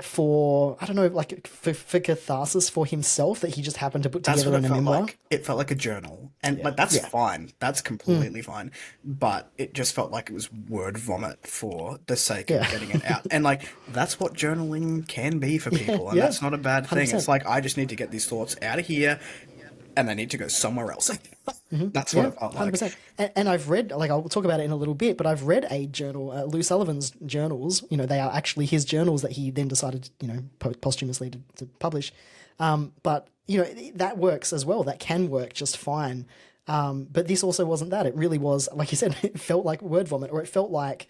for I don't know, like for catharsis for himself that he just happened to put that's together what in it a felt memoir. like. It felt like a journal. And Yeah, like that's yeah, fine. That's completely fine. But it just felt like it was word vomit for the sake of yeah, getting it out. And like that's what journaling can be for yeah, people. And yeah, that's not a bad hundred thing. It's percent. like I just need to get these thoughts out of here and they need to go somewhere else. That's what Yeah, it felt like. 100%. And I've read, like, I'll talk about it in a little bit, but I've read a journal, Lou Sullivan's journals. They are actually his journals that he then decided, posthumously to publish. But, that works as well. That can work just fine. But this also wasn't that. It really was, like you said, it felt like word vomit, or it felt like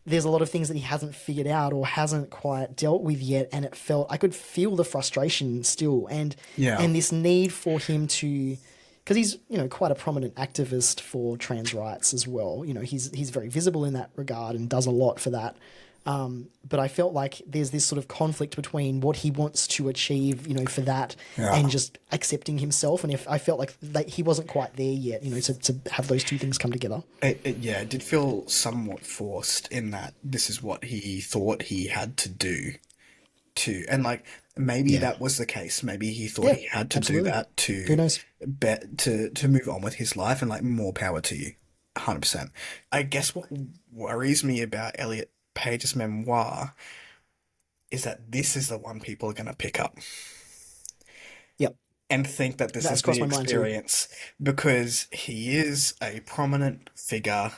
there's a lot of things that he hasn't figured out or hasn't quite dealt with yet, and I could feel the frustration still, and Yeah. this need for him to, because he's quite a prominent activist for trans rights as well. He's very visible in that regard and does a lot for that. But I felt like there's this sort of conflict between what he wants to achieve, for that, Yeah. and just accepting himself. And if I felt like that he wasn't quite there yet, to have those two things come together. Yeah, it did feel somewhat forced in that this is what he thought he had to do to, and like maybe Yeah. that was the case. Maybe he thought Yeah. he had to do Absolutely. that Who to knows? bet to move on with his life, and like more power to you, 100%. I guess what worries me about Elliot Page's memoir is that this is the one people are going to pick up Yep. and think that this That's is crossed the my mind too. experience because he is a prominent figure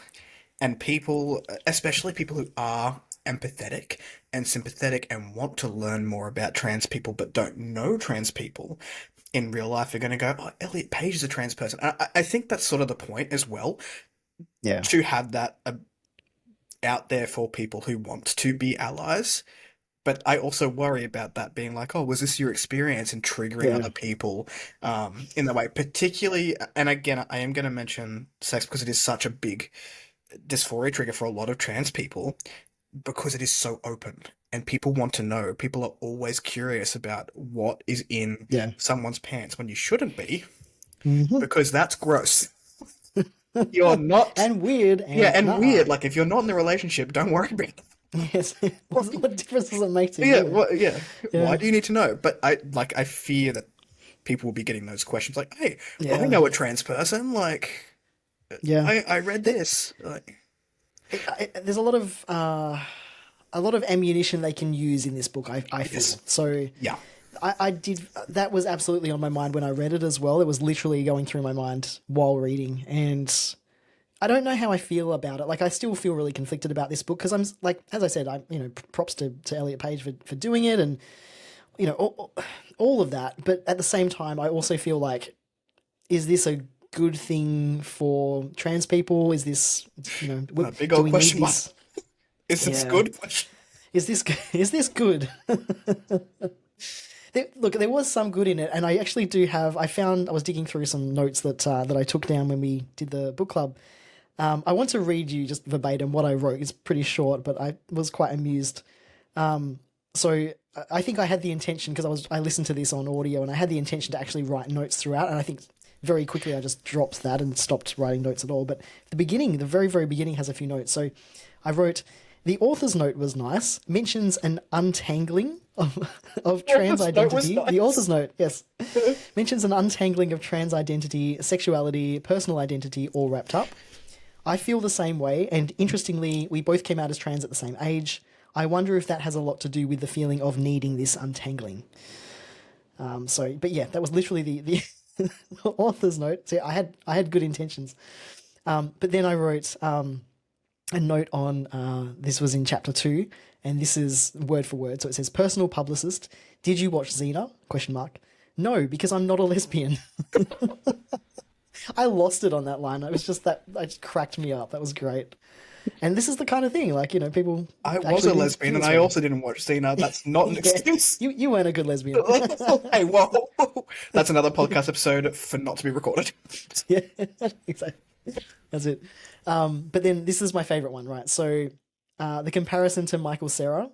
and people, especially people who are empathetic and sympathetic and want to learn more about trans people but don't know trans people in real life are going to go, oh, Elliot Page is a trans person. I think that's sort of the point as well, Yeah. to have that out there for people who want to be allies. But I also worry about that being like, oh, was this your experience and triggering Yeah. other people in that way? Particularly, and again, I am going to mention sex because it is such a big dysphoria trigger for a lot of trans people because it is so open and people want to know. People are always curious about what is in Yeah. someone's pants when you shouldn't be Hmm. because that's gross. You're not, And weird yeah, and and nah. weird. Like if you're not in the relationship, don't worry about it. Yes. What difference does it make to Yeah, you? well, yeah. Why Yeah. do you need to know? But I fear that people will be getting those questions like, "Hey, I Yeah. know a trans person. Like, Yeah. I read Th- this." Like, There's a lot of ammunition they can use in this book. I feel yes, so. yeah, I did that was absolutely on my mind when I read it as well. It was literally going through my mind while reading, and I don't know how I feel about it. Like, I still feel really conflicted about this book because like, as I said, props to Elliot Page for doing it, and all of that. But at the same time, I also feel like, is this a good thing for trans people? Is this, a big do old we need question mark. this? Is this Yeah. good? Question. Is this is this good? Look, there was some good in it, and I actually do have. I was digging through some notes that I took down when we did the book club, I want to read you just verbatim what I wrote. It's pretty short, but I was quite amused. So I think I had the intention because I listened to this on audio and I had the intention to actually write notes throughout. And I think very quickly I just dropped that and stopped writing notes at all. But the beginning, the very, very beginning has a few notes. So I wrote, the author's note was nice, mentions an untangling of trans That was identity. The nice. author's note, yes, mentions an untangling of trans identity, sexuality, personal identity, all wrapped up. I feel the same way, and interestingly, we both came out as trans at the same age. I wonder if that has a lot to do with the feeling of needing this untangling. But yeah, that was literally the author's note. So I had good intentions. But then I wrote a note on this was in chapter 2, and this is word for word. So it says, "Personal publicist, did you watch Xena? Question mark. No, because I'm not a lesbian." I lost it on that line. It was just that it just cracked me up. That was great. And this is the kind of thing, like, people I was actually a do lesbian feel and this I way. also didn't watch Cena. That's not an Yeah, excuse. you weren't a good lesbian. Hey, whoa. That's another podcast episode for not to be recorded. Yeah, exactly. That's it. But then this is my favorite one, right? So the comparison to Michael Cera,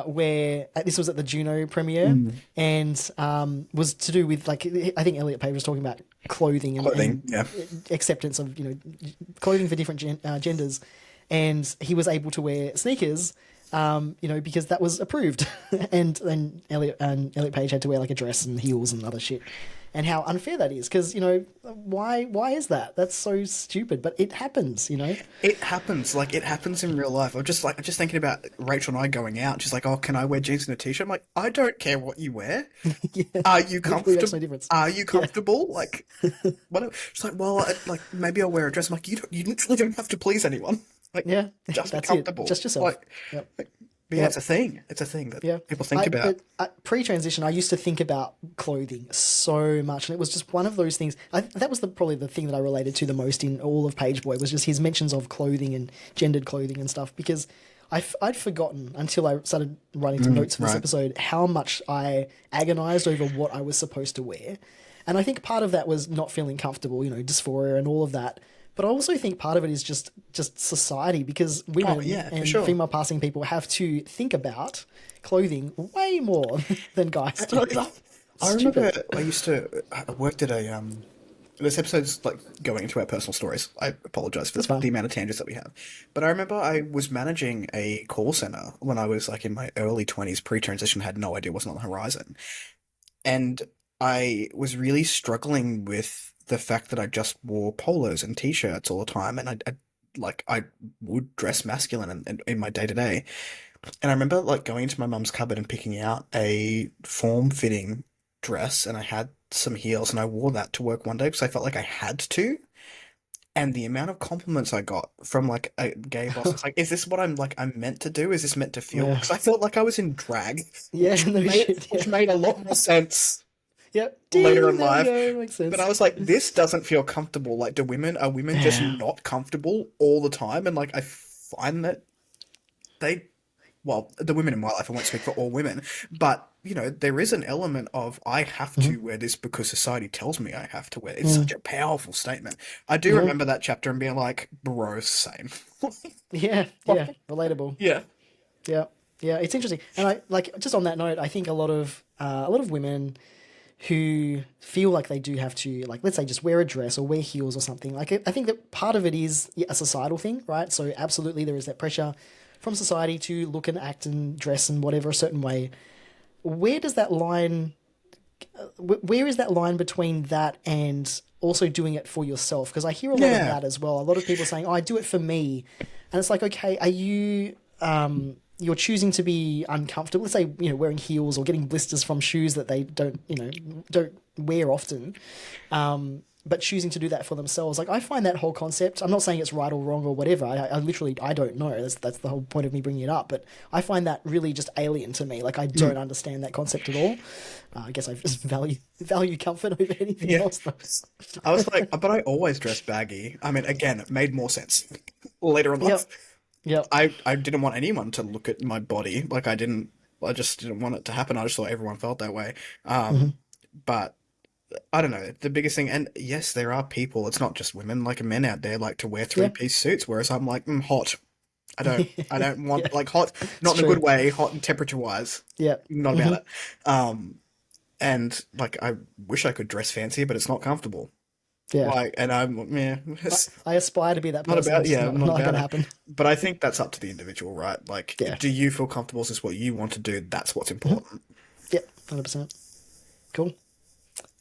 where this was at the Juno premiere Mm. and was to do with, like, I think Elliot Page was talking about clothing Clothing, and yeah. acceptance of, clothing for different genders. And he was able to wear sneakers, because that was approved. And then Elliot Page had to wear like a dress and heels and other shit. And how unfair that is, because why is that? That's so stupid, but it happens. It happens. Like, it happens in real life. I'm just thinking about Rachel and I going out. She's like, "Oh, can I wear jeans and a t-shirt?" I'm like, "I don't care what you wear. Yeah, Are you literally makes no comfortable? difference. Are you Yeah, comfortable? Like, what?" She's like, "Well, like maybe I'll wear a dress." I'm like, You literally don't have to please anyone. Like, yeah, just be that's it. comfortable. Just yourself. Like, Yep. but yeah, Yep. it's a thing. It's a thing that Yeah, people think about. pre-transition, I used to think about clothing so much, and it was just one of those things. That was probably the thing that I related to the most in all of Pageboy was just his mentions of clothing and gendered clothing and stuff. Because I'd forgotten until I started writing some notes for this Right. episode how much I agonized over what I was supposed to wear, and I think part of that was not feeling comfortable, dysphoria and all of that. But I also think part of it is just society because Oh women yeah, for and sure. female passing people have to think about clothing way more than guys do. Like, It's I remember stupid. I worked at a this episode's like going into our personal stories. I apologize for That's the fine. amount of tangents that we have. But I remember I was managing a call center when I was like in my early 20s, pre-transition, had no idea, wasn't on the horizon. And I was really struggling with the fact that I just wore polos and t-shirts all the time, and I would dress masculine in my day to day. And I remember like going into my mum's cupboard and picking out a form-fitting dress, and I had some heels, and I wore that to work one day because I felt like I had to. And the amount of compliments I got from like a gay boss, it's like, is this what I'm meant to do? Is this meant to feel? Yeah. Because I felt like I was in drag, Yeah, no shit. which Yeah. made a lot more sense Yep. later Ding, in there we life. go. Makes But sense. I was like, this doesn't feel comfortable. Like, are women just Yeah. not comfortable all the time? And like, I find that they, well, the women in my life, I won't speak for all women, but there is an element of I have Mhm. to wear this because society tells me I have to wear it. It's Mm. such a powerful statement. I do Yeah. remember that chapter and being like, bro, same. Yeah. Yeah. Relatable. Yeah. Yeah. Yeah. It's interesting. And I like just on that note, I think a lot of women who feel like they do have to, like, let's say just wear a dress or wear heels or something. Like, I think that part of it is a societal thing, right? So absolutely there is that pressure from society to look and act and dress and whatever a certain way. Where does that line, where is that line between that and also doing it for yourself? Because I hear a lot of Yeah. that as well. A lot of people saying, "Oh, I do it for me," and it's like, okay, are you you're choosing to be uncomfortable? Let's say wearing heels or getting blisters from shoes that they don't wear often, but choosing to do that for themselves. Like I find that whole concept. I'm not saying it's right or wrong or whatever. I literally I don't know. That's the whole point of me bringing it up. But I find that really just alien to me. Like I don't understand that concept at all. I guess I just value comfort over anything Yeah. else. Though. I was like, but I always dress baggy. I mean, again, it made more sense later in Yep. life. Yep. I didn't want anyone to look at my body. Like I just didn't want it to happen. I just thought everyone felt that way. Hmm. But I don't know, the biggest thing, and yes, there are people, it's not just women, like men out there like to wear Yeah. three-piece suits, whereas I'm like, hot. I don't Yeah, want like hot, it's not in a good true. way, hot and temperature wise. Yeah. Not about Hmm. it. And like I wish I could dress fancy, but it's not comfortable. Yeah. Like, and yeah, it's I aspire to be that not person. about, It's just yeah, not not not about going to it. happen. But I think that's up to the individual, right? Like, Yeah. do you feel comfortable? Is this what you want to do? That's what's Hmm. important. Yeah. 100%. Cool.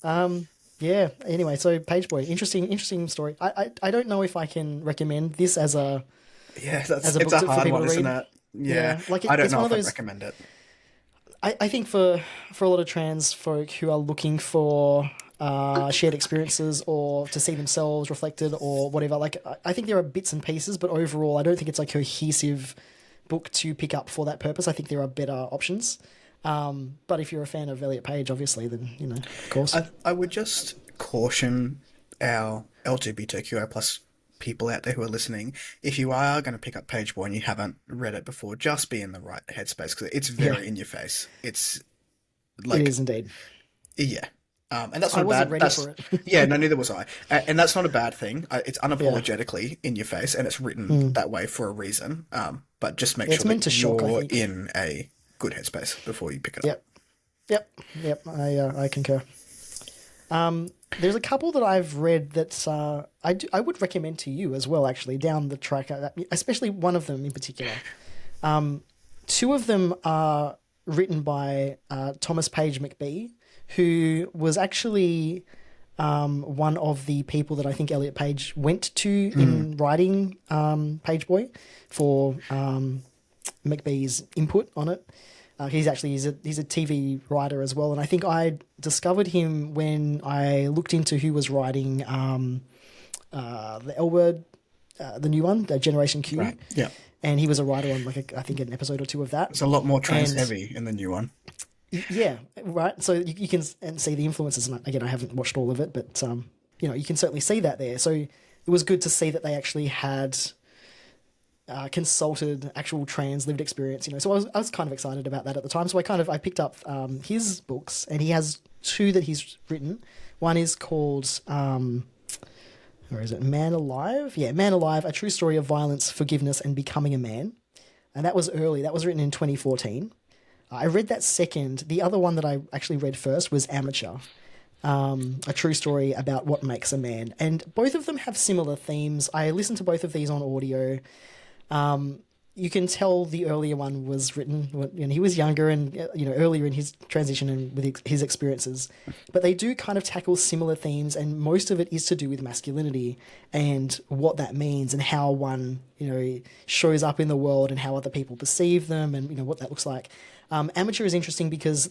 Yeah. Anyway, so Pageboy, interesting story. I don't know if I can recommend this Yeah, as that's a it's book a for hard people one, to isn't read. it? Yeah, Yeah, like I don't it's know one of if I'd those. recommend it. I think for a lot of trans folk who are looking for shared experiences or to see themselves reflected or whatever, like I think there are bits and pieces, but overall, I don't think it's a cohesive book to pick up for that purpose. I think there are better options. But if you're a fan of Elliot Page, obviously, then of course. I would just caution our LGBTQI plus people out there who are listening, if you are going to pick up Page Boy and you haven't read it before, just be in the right headspace because it's Yeah, very in your face. It's it like, is indeed. yeah. And that's I not wasn't bad. ready for it. Yeah, no, neither was I. And that's not a bad thing. It's Yeah. unapologetically in your face and it's written Mm. that way for a reason. But just make Yeah, it's sure meant that to shock, I you're think. in a good headspace before you pick it up. Yep. Yep. Yep. I concur. There's a couple that I've read that I would recommend to you as well, actually, down the track, especially one of them in particular. Two of them are written by Thomas Page McBee, who was actually one of the people that I think Elliot Page went to in writing Pageboy for McBee's input on it. He's a TV writer as well, and I think I discovered him when I looked into who was writing the L Word, the new one, the Generation Q, Right. Yeah. and he was a writer on I think an episode or two of that. It's a lot more trans And heavy in the new one. yeah, right. So you can see the influences. And again, I haven't watched all of it, but you can certainly see that there. So it was good to see that they actually had consulted actual trans lived experience. So I was kind of excited about that at the time. So I picked up his books, and he has two that he's written. One is called where is it? Man Alive. Yeah, Man Alive: A True Story of Violence, Forgiveness, and Becoming a Man. And that was early. That was written in 2014. I read that second. The other one that I actually read first was Amateur, a true story about what makes a man. And both of them have similar themes. I listened to both of these on audio. You can tell the earlier one was written when he was younger and earlier in his transition and with his experiences, but they do kind of tackle similar themes, and most of it is to do with masculinity and what that means and how one shows up in the world and how other people perceive them and what that looks like. Amateur is interesting because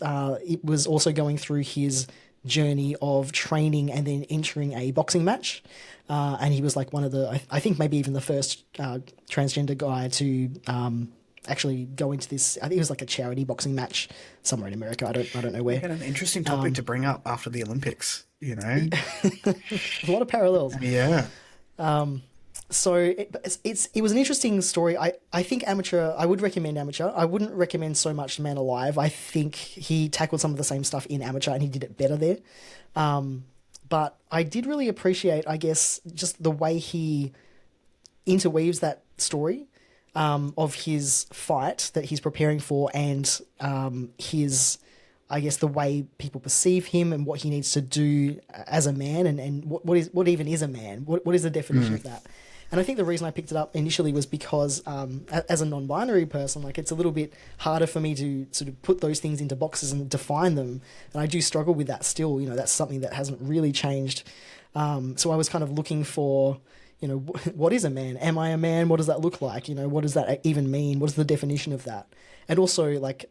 it was also going through his journey of training and then entering a boxing match. And he was like one of I think maybe even the first transgender guy to actually go into this. I think it was like a charity boxing match somewhere in America. I don't know where. Again, an interesting topic to bring up after the Olympics, A lot of parallels. Yeah. So it was an interesting story. I think Amateur. I would recommend Amateur. I wouldn't recommend so much Man Alive. I think he tackled some of the same stuff in Amateur and he did it better there. But I did really appreciate, I guess, just the way he interweaves that story of his fight that he's preparing for and his, I guess, the way people perceive him and what he needs to do as a man and what even is a man? What is the definition of that? And I think the reason I picked it up initially was because as a non-binary person, like it's a little bit harder for me to sort of put those things into boxes and define them. And I do struggle with that still. That's something that hasn't really changed. So I was kind of looking for, what is a man? Am I a man? What does that look like? What does that even mean? What is the definition of that? And also, like,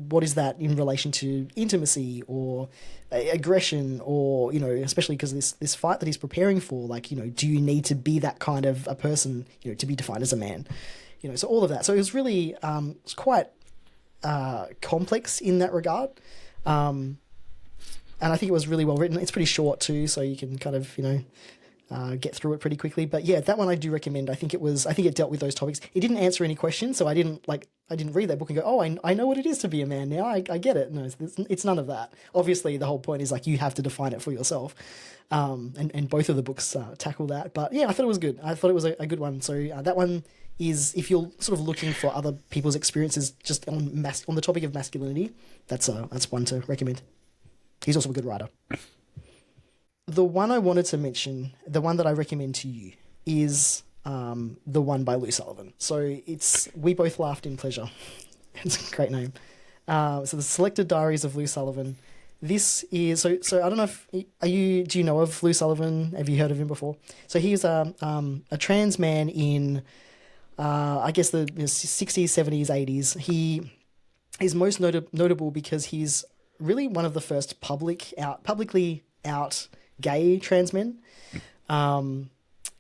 what is that in relation to intimacy or aggression or, especially because this fight that he's preparing for, like, do you need to be that kind of a person, to be defined as a man? So all of that. So it was really, it's quite complex in that regard. And I think it was really well written. It's pretty short too, so you can kind of, get through it pretty quickly. But yeah, that one I do recommend. I think it dealt with those topics. It didn't answer any questions, so I didn't read that book and go, oh, I know what it is to be a man now. I get it. No, it's none of that. Obviously, the whole point is like you have to define it for yourself. And both of the books tackle that. But yeah, I thought it was good. I thought it was a good one. So that one is, if you're sort of looking for other people's experiences just on the topic of masculinity, that's one to recommend. He's also a good writer. The one I wanted to mention, the one that I recommend to you, is the one by Lou Sullivan. So it's We Both Laughed in Pleasure. It's a great name. So the Selected Diaries of Lou Sullivan. This is so I don't know if do you know of Lou Sullivan? Have you heard of him before? So he's a trans man in I guess the 60s, 70s, 80s. He is most notable because he's really one of the first publicly out gay trans men.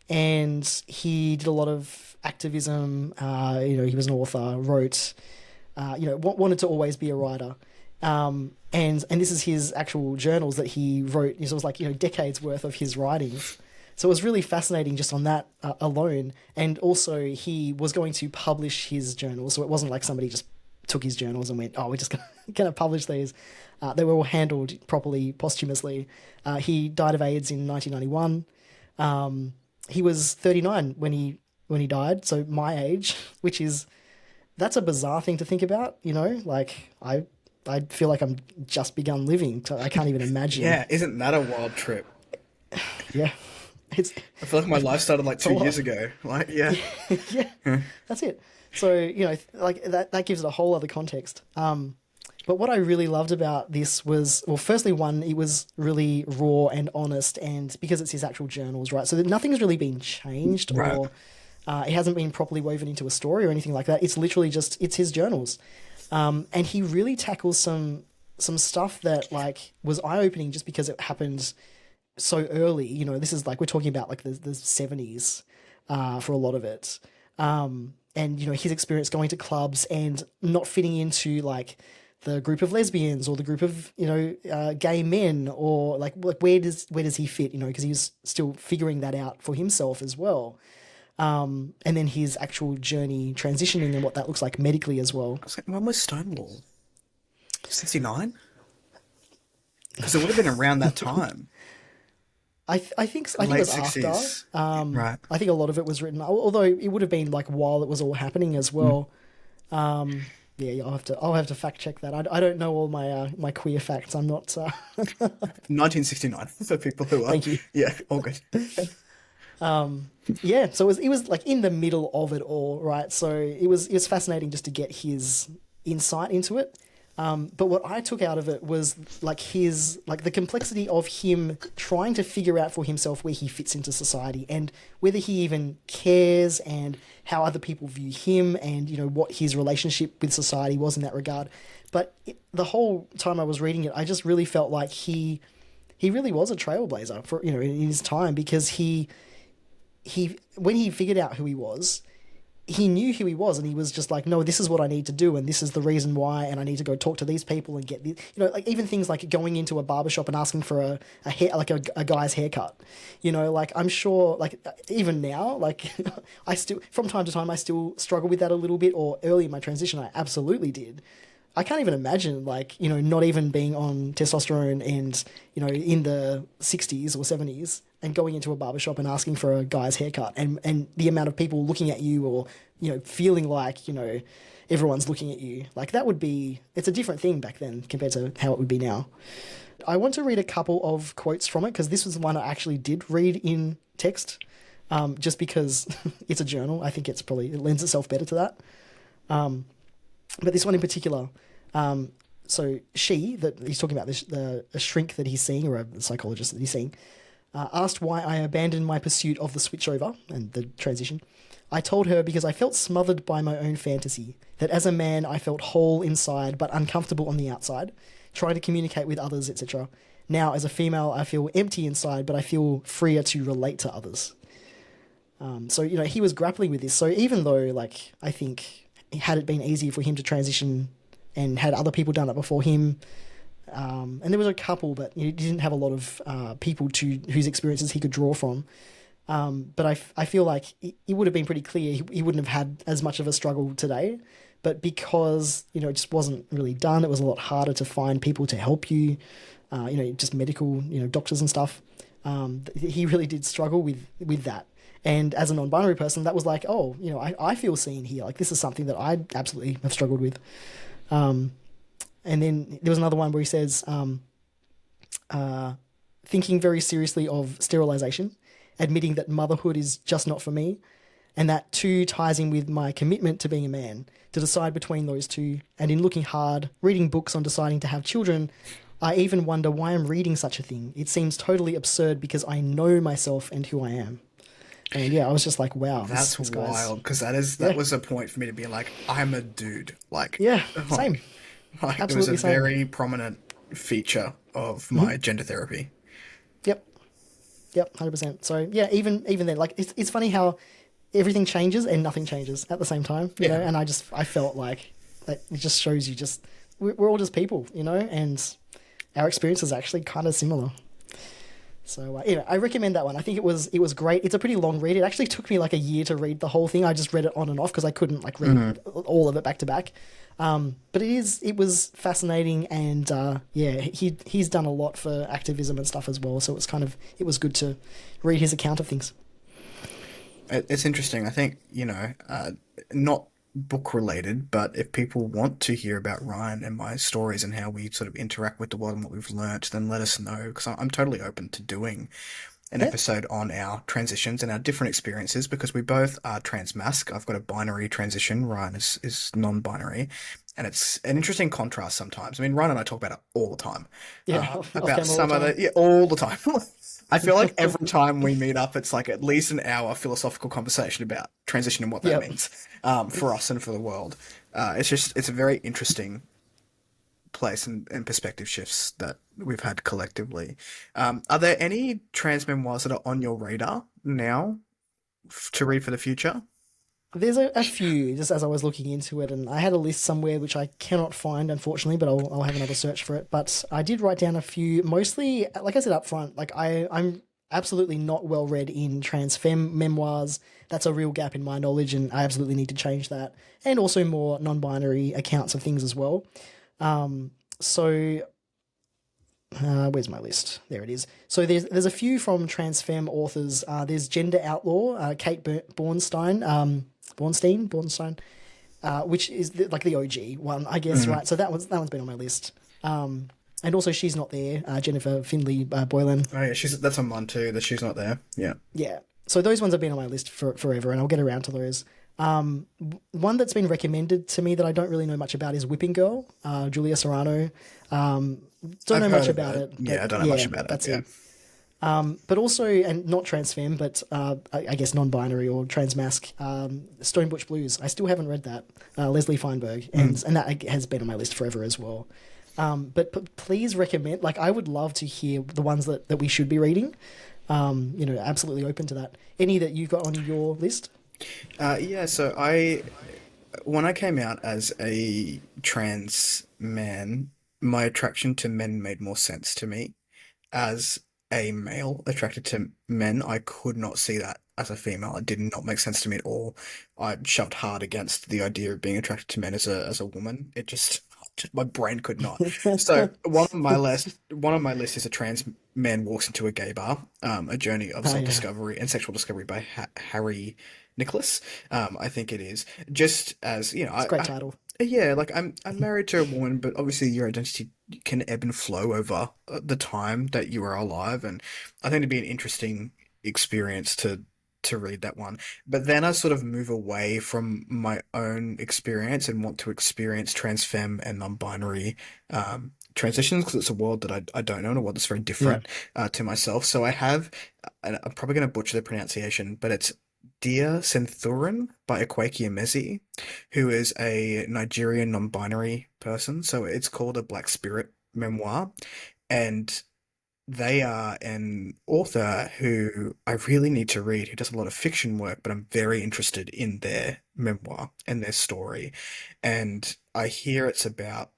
And he did a lot of activism. He was an author, wrote, wanted to always be a writer. And this is his actual journals that he wrote. So it was like, decades worth of his writings. So it was really fascinating just on that alone. And also he was going to publish his journals. So it wasn't like somebody just took his journals and went, oh, we're just going to publish these. They were all handled properly posthumously. He died of AIDS in 1991. He was 39 when he died, so my age, that's a bizarre thing to think about, like I feel like I'm just begun living, so I can't even imagine. Yeah, isn't that a wild trip? Yeah. I feel like my life started like 2 years ago. Like, yeah. Yeah, that's it. So, like that gives it a whole other context. But what I really loved about this was, well, firstly, one, it was really raw and honest, and because it's his actual journals, right? So nothing's really been changed, right, or it hasn't been properly woven into a story or anything like that. It's literally it's his journals. And he really tackles some stuff that like was eye-opening just because it happened so early. This is like, we're talking about like the 70s for a lot of it. And, his experience going to clubs and not fitting into like the group of lesbians or the group of, gay men, or like where does he fit, because he was still figuring that out for himself as well. And then his actual journey transitioning and what that looks like medically as well. I was like, when was Stonewall? 69? Because it would have been around that time. I think it was 60s. After. Right. I think a lot of it was written, although it would have been like while it was all happening as well. Yeah, I'll have to fact check that. I don't know all my queer facts. I'm not. 1969 for people who are. Thank you. Yeah, all good. Yeah, so it was like in the middle of it all, right? So it was fascinating just to get his insight into it. But what I took out of it was like the complexity of him trying to figure out for himself where he fits into society and whether he even cares, and how other people view him, and what his relationship with society was in that regard. But the whole time I was reading it, I just really felt like he really was a trailblazer for in his time, because he when he figured out who he was, he knew who he was, and he was just like, no, this is what I need to do, and this is the reason why, and I need to go talk to these people and get the, like even things like going into a barbershop and asking for a hair, like a guy's haircut, like I'm sure, like even now, like I still, from time to time, I still struggle with that a little bit, or early in my transition, I absolutely did. I can't even imagine, like, not even being on testosterone and, in the 60s or 70s and going into a barbershop and asking for a guy's haircut, and the amount of people looking at you, or, feeling like, everyone's looking at you. Like it's a different thing back then compared to how it would be now. I want to read a couple of quotes from it, because this was one I actually did read in text, just because it's a journal. I think it lends itself better to that. But this one in particular, so that he's talking about, a shrink that he's seeing, or a psychologist that he's seeing, asked why I abandoned my pursuit of the switchover and the transition. I told her because I felt smothered by my own fantasy, that as a man I felt whole inside but uncomfortable on the outside, trying to communicate with others, etc. Now as a female I feel empty inside, but I feel freer to relate to others. So he was grappling with this. So even though, like, I think, had it been easy for him to transition and had other people done it before him, and there was a couple, but he didn't have a lot of people whose experiences he could draw from. But I feel like it would have been pretty clear he wouldn't have had as much of a struggle today. But because, it just wasn't really done, it was a lot harder to find people to help you, just medical, doctors and stuff. He really did struggle with that. And as a non-binary person, that was like, oh, I feel seen here. Like, this is something that I absolutely have struggled with. And then there was another one where he says, thinking very seriously of sterilization, admitting that motherhood is just not for me, and that too ties in with my commitment to being a man, to decide between those two. And in looking hard, reading books on deciding to have children, I even wonder why I'm reading such a thing. It seems totally absurd because I know myself and who I am. And yeah, I was just like, wow, That's this guy's, wild because that yeah, was a point for me to be like, I'm a dude. yeah, Like, same, like it was a absolutely same. very prominent feature of Hmm. my gender therapy. Yep, yep, 100%. So yeah, even then, like it's funny how everything changes and nothing changes at the same time, Yeah. And I felt like that it just shows you just we're all just people, and our experience is actually kind of similar. So anyway, I recommend that one. I think it was great. It's a pretty long read. It actually took me like a year to read the whole thing. I just read it on and off because I couldn't like read Mhm. all of it back to back. But it was fascinating, and yeah, he's done a lot for activism and stuff as well. So it was good to read his account of things. It's interesting. I think, not book related, but if people want to hear about Ryan and my stories and how we sort of interact with the world and what we've learnt, then let us know because I'm totally open to doing an Yeah. episode on our transitions and our different experiences because we both are transmasc. I've got a binary transition. Ryan is non-binary. And it's an interesting contrast sometimes. I mean, Ryan and I talk about it all the time. Yeah, off About camera all some the of time. the, yeah, all the time. I feel like every time we meet up, it's like at least an hour philosophical conversation about transition and what that Yep. means for us and for the world. It's a very interesting place and perspective shifts that we've had collectively. Are there any trans memoirs that are on your radar now to read for the future? There's a few, just as I was looking into it, and I had a list somewhere which I cannot find, unfortunately, but I'll have another search for it. But I did write down a few, mostly, like I said up front, like I'm absolutely not well read in trans femme memoirs. That's a real gap in my knowledge, and I absolutely need to change that. And also more non-binary accounts of things as well. So where's my list? There it is. So there's a few from trans femme authors. There's Gender Outlaw, Kate Bornstein, Bornstein, which is like the OG one, I guess, Mm. right? So that one's been on my list. And also she's not there, Jennifer Finley Boylan. Oh yeah, she's that's on mine too. That she's not there. Yeah. Yeah. So those ones have been on my list for forever, and I'll get around to those. One that's been recommended to me that I don't really know much about is Whipping Girl, Julia Serrano. Don't I've know heard much of about it. it, Yeah, but I don't know much yeah, about it. that's Yeah. it. But also, and not trans femme, but I guess non-binary or transmasc, Stone Butch Blues. I still haven't read that. Leslie Feinberg, Mm. and that has been on my list forever as well. But please recommend. Like, I would love to hear the ones that we should be reading. Absolutely open to that. Any that you got on your list? Yeah, so when I came out as a trans man, my attraction to men made more sense to me. As a male attracted to men, I could not see that as a female. It did not make sense to me at all. I shoved hard against the idea of being attracted to men as a woman. It just my brain could not. So one of my lists is a trans man walks into a gay bar, a journey of Oh yeah, self-discovery and sexual discovery by Harry Nicholas. I think it is. Just as you know, it's a great title. yeah, like I'm married to a woman, but obviously your identity can ebb and flow over the time that you are alive, and I think it'd be an interesting experience to read that one. But then I sort of move away from my own experience and want to experience trans femme and non-binary transitions because it's a world that I don't know and a world that's very Yeah. different to myself. So I have, and I'm probably going to butcher the pronunciation, but it's Dia Senthuran by Akwaeke Emezi, who is a Nigerian non-binary person. So it's called a Black Spirit memoir, and they are an author who I really need to read, who does a lot of fiction work, but I'm very interested in their memoir and their story. And I hear it's about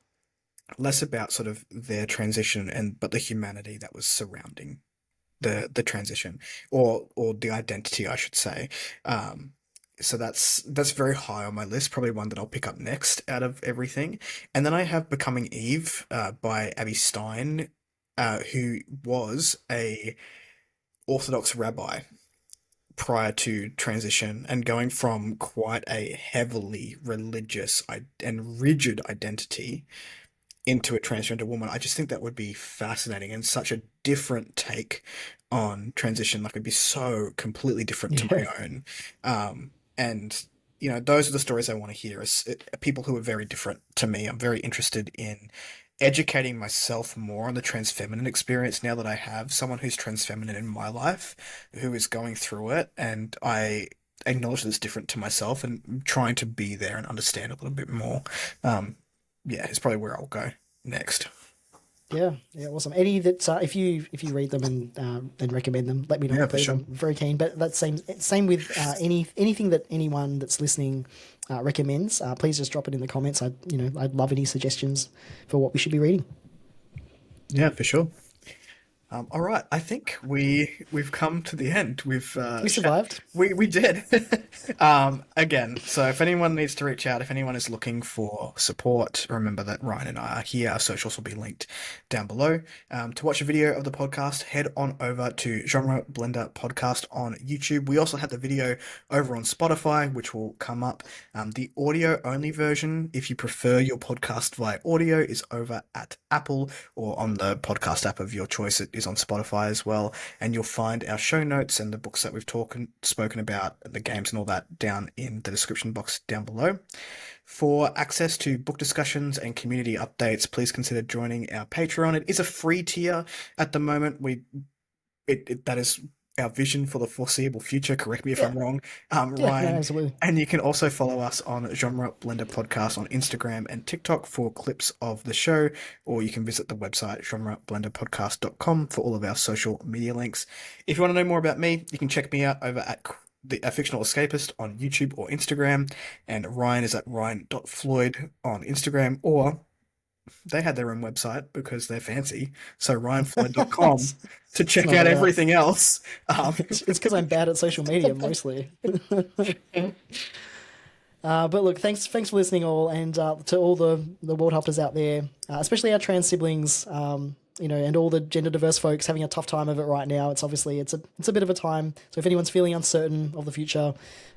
less about sort of their transition and but the humanity that was surrounding the transition, or the identity, I should say. So that's very high on my list. Probably one that I'll pick up next out of everything. And then I have Becoming Eve by Abby Stein, who was a Orthodox rabbi prior to transition and going from quite a heavily religious and rigid identity into a transgender woman. I just think that would be fascinating and such a different take on transition. Like, it'd be so completely different to my Yeah. own. And those are the stories I want to hear. People who are very different to me. I'm very interested in educating myself more on the trans feminine experience now that I have someone who's trans feminine in my life who is going through it, and I acknowledge that it's different to myself and trying to be there and understand a little bit more. Yeah, it's probably where I'll go next. Yeah, yeah, awesome. Any that if you read them and recommend them, let me know, Yeah, for please. sure. I'm very keen. But that same with anything that anyone that's listening recommends. Please just drop it in the comments. I'd love any suggestions for what we should be reading. Yeah, for sure. All right, I think we've come to the end. We survived. We did. Again, so if anyone needs to reach out, if anyone is looking for support, remember that Ryan and I are here. Our socials will be linked down below. To watch a video of the podcast, head on over to Genre Blender Podcast on YouTube. We also have the video over on Spotify, which will come up. The audio only version, if you prefer your podcast via audio, is over at Apple or on the podcast app of your choice. It is on Spotify as well, and you'll find our show notes and the books that we've spoken about, the games and all that, down in the description box down below. For access to book discussions and community updates, please consider joining our Patreon. It is a free tier at the moment. That is our vision for the foreseeable future. Correct me if Yeah, I'm wrong, yeah, no, Ryan. absolutely. And you can also follow us on Genre Blender Podcast on Instagram and TikTok for clips of the show, or you can visit the website genreblenderpodcast.com for all of our social media links. If you want to know more about me, you can check me out over at the Fictional Escapist on YouTube or Instagram, and Ryan is at ryan.floyd on Instagram, or they had their own website because they're fancy, so ryanfloyd.com it's, to it's check not out like that. everything else. It's because I'm bad at social media mostly. But look, thanks for listening all, and to all the world hoppers out there, especially our trans siblings, and all the gender diverse folks having a tough time of it right now. It's obviously it's a bit of a time. So if anyone's feeling uncertain of the future,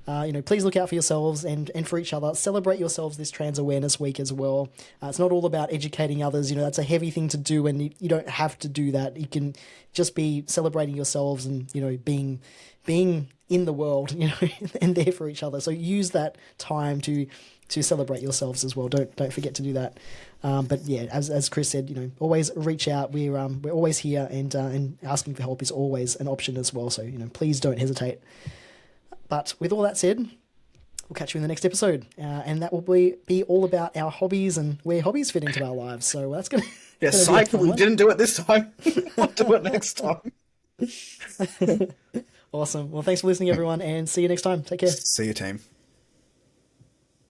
please look out for yourselves and for each other. Celebrate yourselves this Trans Awareness Week as well. It's not all about educating others. That's a heavy thing to do, and you don't have to do that. You can just be celebrating yourselves and being in the world, and there for each other. So use that time to celebrate yourselves as well. Don't forget to do that. But yeah, as Kris said, always reach out. We're always here, and asking for help is always an option as well. So please don't hesitate. But with all that said, we'll catch you in the next episode, and that will be all about our hobbies and where hobbies fit into our lives. So that's gonna Yeah, gonna be a psych, fun we one. didn't do it this time. We'll do it next time. Awesome. Well, thanks for listening, everyone, and see you next time. Take care. See you, team.